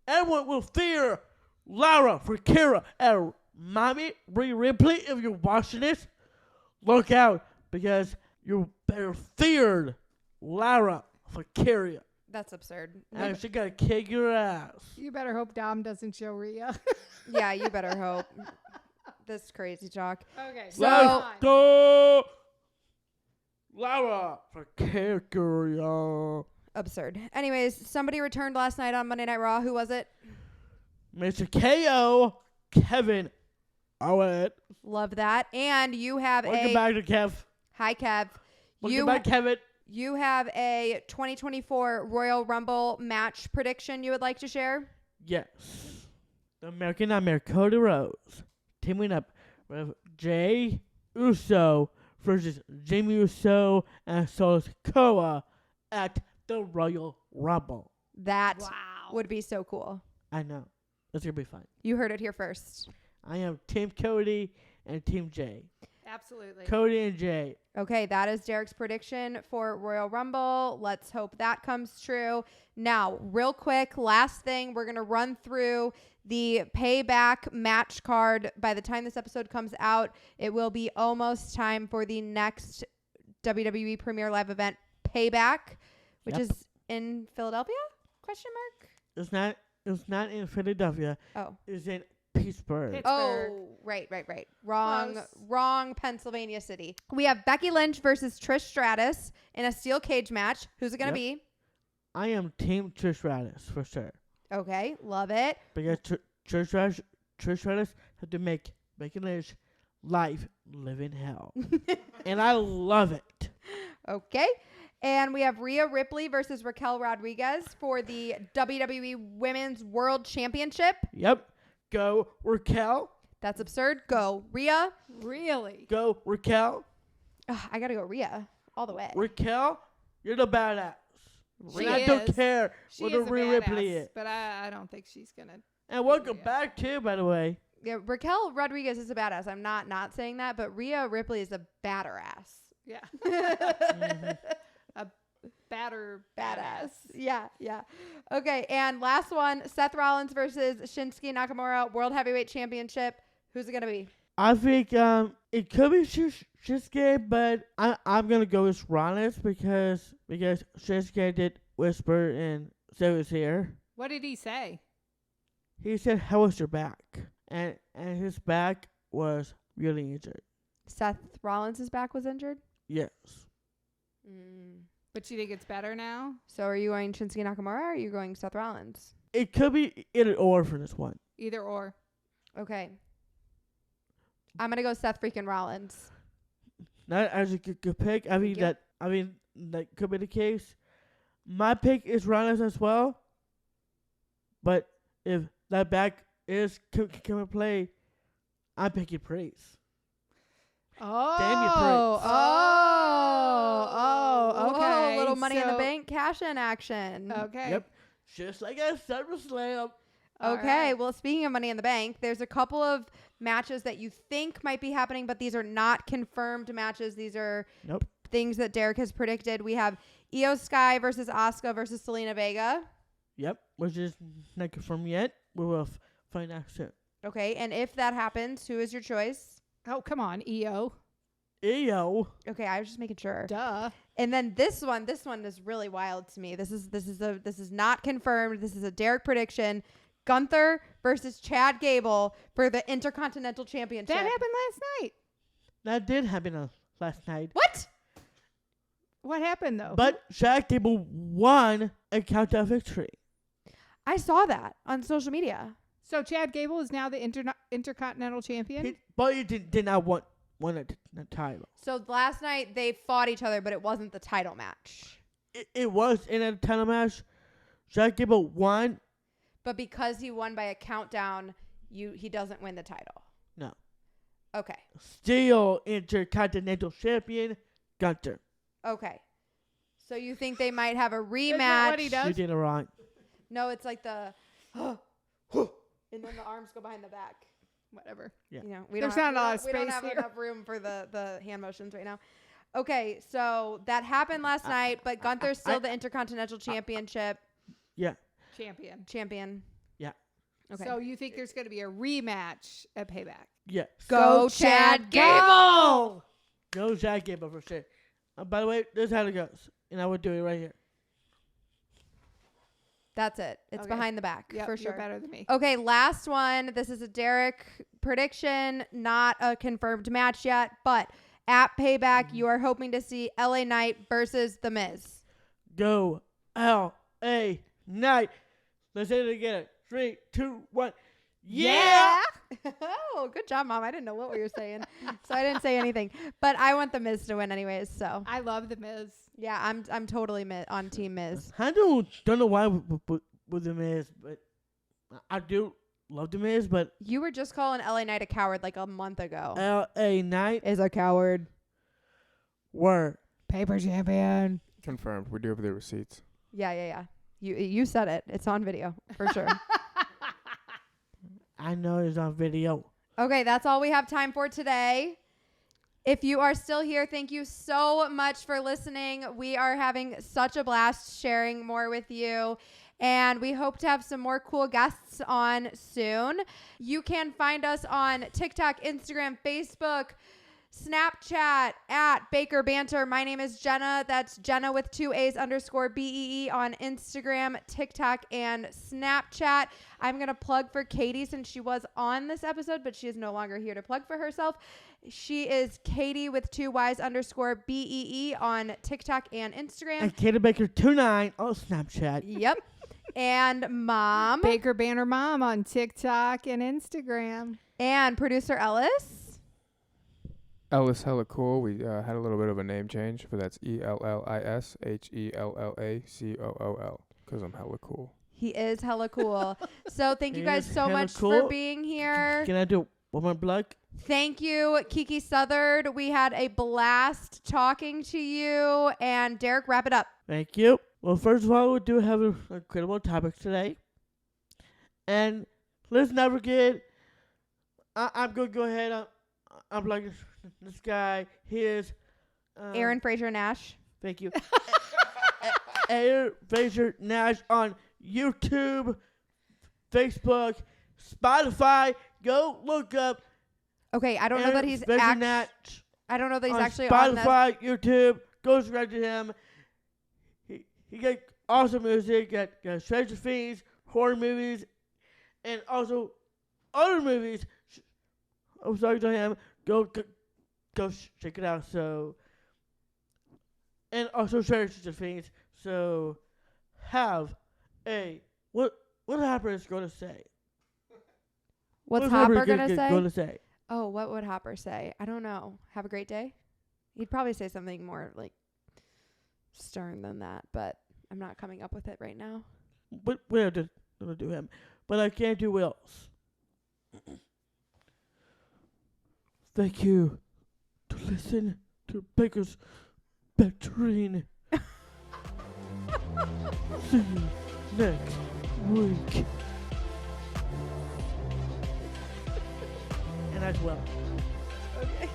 Everyone will fear Laura Fakira and Mommy Rhea Ripley. If you're watching this, look out because you better fear Laura Fakira. That's absurd. And she gotta kick your ass. You better hope Dom doesn't show Rhea. Yeah, you better hope. This crazy talk. Okay. So- Let's go, Laura Fakira. Absurd. Anyways, somebody returned last night on Monday Night Raw. Who was it? Mr. KO, Kevin Owens. Love that. And you have Welcome back to Kev. Hi, Kev. Welcome back, Kevin. You have a 2024 Royal Rumble match prediction you would like to share? Yes. The American Nightmare, Cody Rhodes, teaming up with Jey Uso versus Jimmy Uso and Solo Sikoa at the Royal Rumble. That Wow. would be so cool. I know. It's going to be fun. You heard it here first. I am Team Cody and Team Jey. Absolutely. Cody and Jey. Okay, that is Derek's prediction for Royal Rumble. Let's hope that comes true. Now, real quick, last thing, we're going to run through the Payback match card. By the time this episode comes out, it will be almost time for the next WWE Premier Live event, Payback, which Yep. is in Philadelphia? Question mark? It's not in Philadelphia. Oh. It's in Pittsburgh. Pittsburgh. Oh, right. Wrong, Close. wrong Pennsylvania city. We have Becky Lynch versus Trish Stratus in a steel cage match. Who's it going to Yep. be? I am Team Trish Stratus for sure. Okay, love it. Because Trish Stratus had to make Becky Lynch life living hell. And I love it. Okay. And we have Rhea Ripley versus Raquel Rodriguez for the WWE Women's World Championship. Yep. Go Raquel. That's absurd. Go Rhea. Really? Go Raquel. Ugh, I got to go Rhea all the way. Raquel, you're the badass. She And I don't is. care She what is the a Rhea Ripley badass, is. but I don't think she's going to. And welcome Rhea. back too, by the way. Yeah, Raquel Rodriguez is a badass. I'm not saying that, but Rhea Ripley is a batter ass. Yeah. Mhm. A batter Badass. Yeah. Okay, and last one, Seth Rollins versus Shinsuke Nakamura World Heavyweight Championship. Who's it going to be? I think it could be Shinsuke, but I'm gonna go with Rollins because Shinsuke did whisper and say his ear. What did he say? He said, "How was your back?" And his back was really injured. Seth Rollins' back was injured? Yes. But you think it's better now? So are you going Shinsuke Nakamura or are you going Seth Rollins? It could be either or for this one. Either or. Okay. I'm going to go Seth freaking Rollins. Not as a good pick. I mean Yep. that could be the case. My pick is Rollins as well. But if that back is come in play, I'm picking Priest. Oh. Damian Priest. Okay. A little money in the so- bank cash in action. Okay. Yep. Just like a SummerSlam. All Okay, right. well, speaking of Money in the Bank, there's a couple of matches that you think might be happening, but these are not confirmed matches. These are Nope. things that Derek has predicted. We have Io Sky versus Asuka versus Selena Vega. Yep. Which is not confirmed yet. We will find out soon. Okay, and if that happens, who is your choice? Oh, come on, EO. Eyo. Okay, I was just making sure. Duh. And then this one is really wild to me. This is not confirmed. This is a Derek prediction. Gunther versus Chad Gable for the Intercontinental Championship. That happened last night. That did happen last night. What? What happened though? But Shaq Gable won a countdown victory. I saw that on social media. So Chad Gable is now the Intercontinental Champion. But he did not won a title. So last night they fought each other, but it wasn't the title match. It was in a title match. Shaq Gable won. But because he won by a countdown, he doesn't win the title. No. Okay. Still Intercontinental Champion. Gunter. Okay. So you think they might have a rematch? Isn't that what he does? You did it wrong. No, it's like the and then the arms go behind the back. Whatever. Yeah. You know, we There's don't not a lot have, of we don't space have here. enough room for the hand motions right now. Okay, so that happened last night, but Gunther's still the Intercontinental Championship Champion. Yeah. Okay. So you think there's going to be a rematch at Payback? Yes. Go Chad Gable! Go Chad Gable for sure. By the way, this is how it goes. And I would do it right here. That's it. It's Okay. behind the back Yep, for sure. You're better than me. Okay, last one. This is a Derek prediction, not a confirmed match yet, but at Payback, you are hoping to see LA Knight versus The Miz. Go L.A. Knight. Let's hit it again. 3, 2, 1. Yeah! Oh, good job, Mom. I didn't know what we were saying, so I didn't say anything. But I want The Miz to win anyways, so. I love The Miz. Yeah, I'm totally on Team Miz. I don't know why with the Miz, but I do love the Miz, but You were just calling LA Knight a coward like a month ago. L.A. Knight Is a coward. were. Paper champion. Confirmed. We do have the receipts. Yeah. You said it. It's on video for sure. I know it's on video. Okay, that's all we have time for today. If you are still here, thank you so much for listening. We are having such a blast sharing more with you. And we hope to have some more cool guests on soon. You can find us on TikTok, Instagram, Facebook, Snapchat at Baker Banter. My name is Jenna. That's Jenna with 2 A's _ BEE on Instagram, TikTok, and Snapchat. I'm going to plug for Katie since she was on this episode, but she is no longer here to plug for herself. She is Katie with 2 Y's _ BEE on TikTok and Instagram. And Katie Baker 29 on Snapchat. Yep. And Mom. Baker Banner Mom on TikTok and Instagram. And producer Ellis. Ellis Hella Cool. We had a little bit of a name change, but that's ELLIS HELLACOOL because I'm hella cool. He is hella cool. So thank you He guys is so hella much cool. for being here. Can I do one more plug? Thank you, Kiki Southard. We had a blast talking to you. And Derek, wrap it up. Thank you. Well, first of all, we do have incredible topics today. And let's not forget, I'm going to go ahead. I'm like this guy. He is Aaron Fraser Nash. Thank you. Aaron Fraser Nash on YouTube, Facebook, Spotify. Go look up. Okay, I don't know that he's Fraser actually. Nash I don't know that he's on actually on this. Spotify, YouTube. Go subscribe to him. He got awesome music. Got Stranger Things, horror movies, and also other movies. I'm sorry to him. Go check it out. So, and also Stranger Things. So, have a what Hopper is going to say? What's What's Hopper gonna say? Going to say? Oh, what would Hopper say? I don't know. Have a great day. He'd probably say something more like stern than that, but I'm not coming up with it right now. But we have to do him. But I can't do Wills. Thank you to listen to Baker's Bantering. See you next week. And as well. Okay.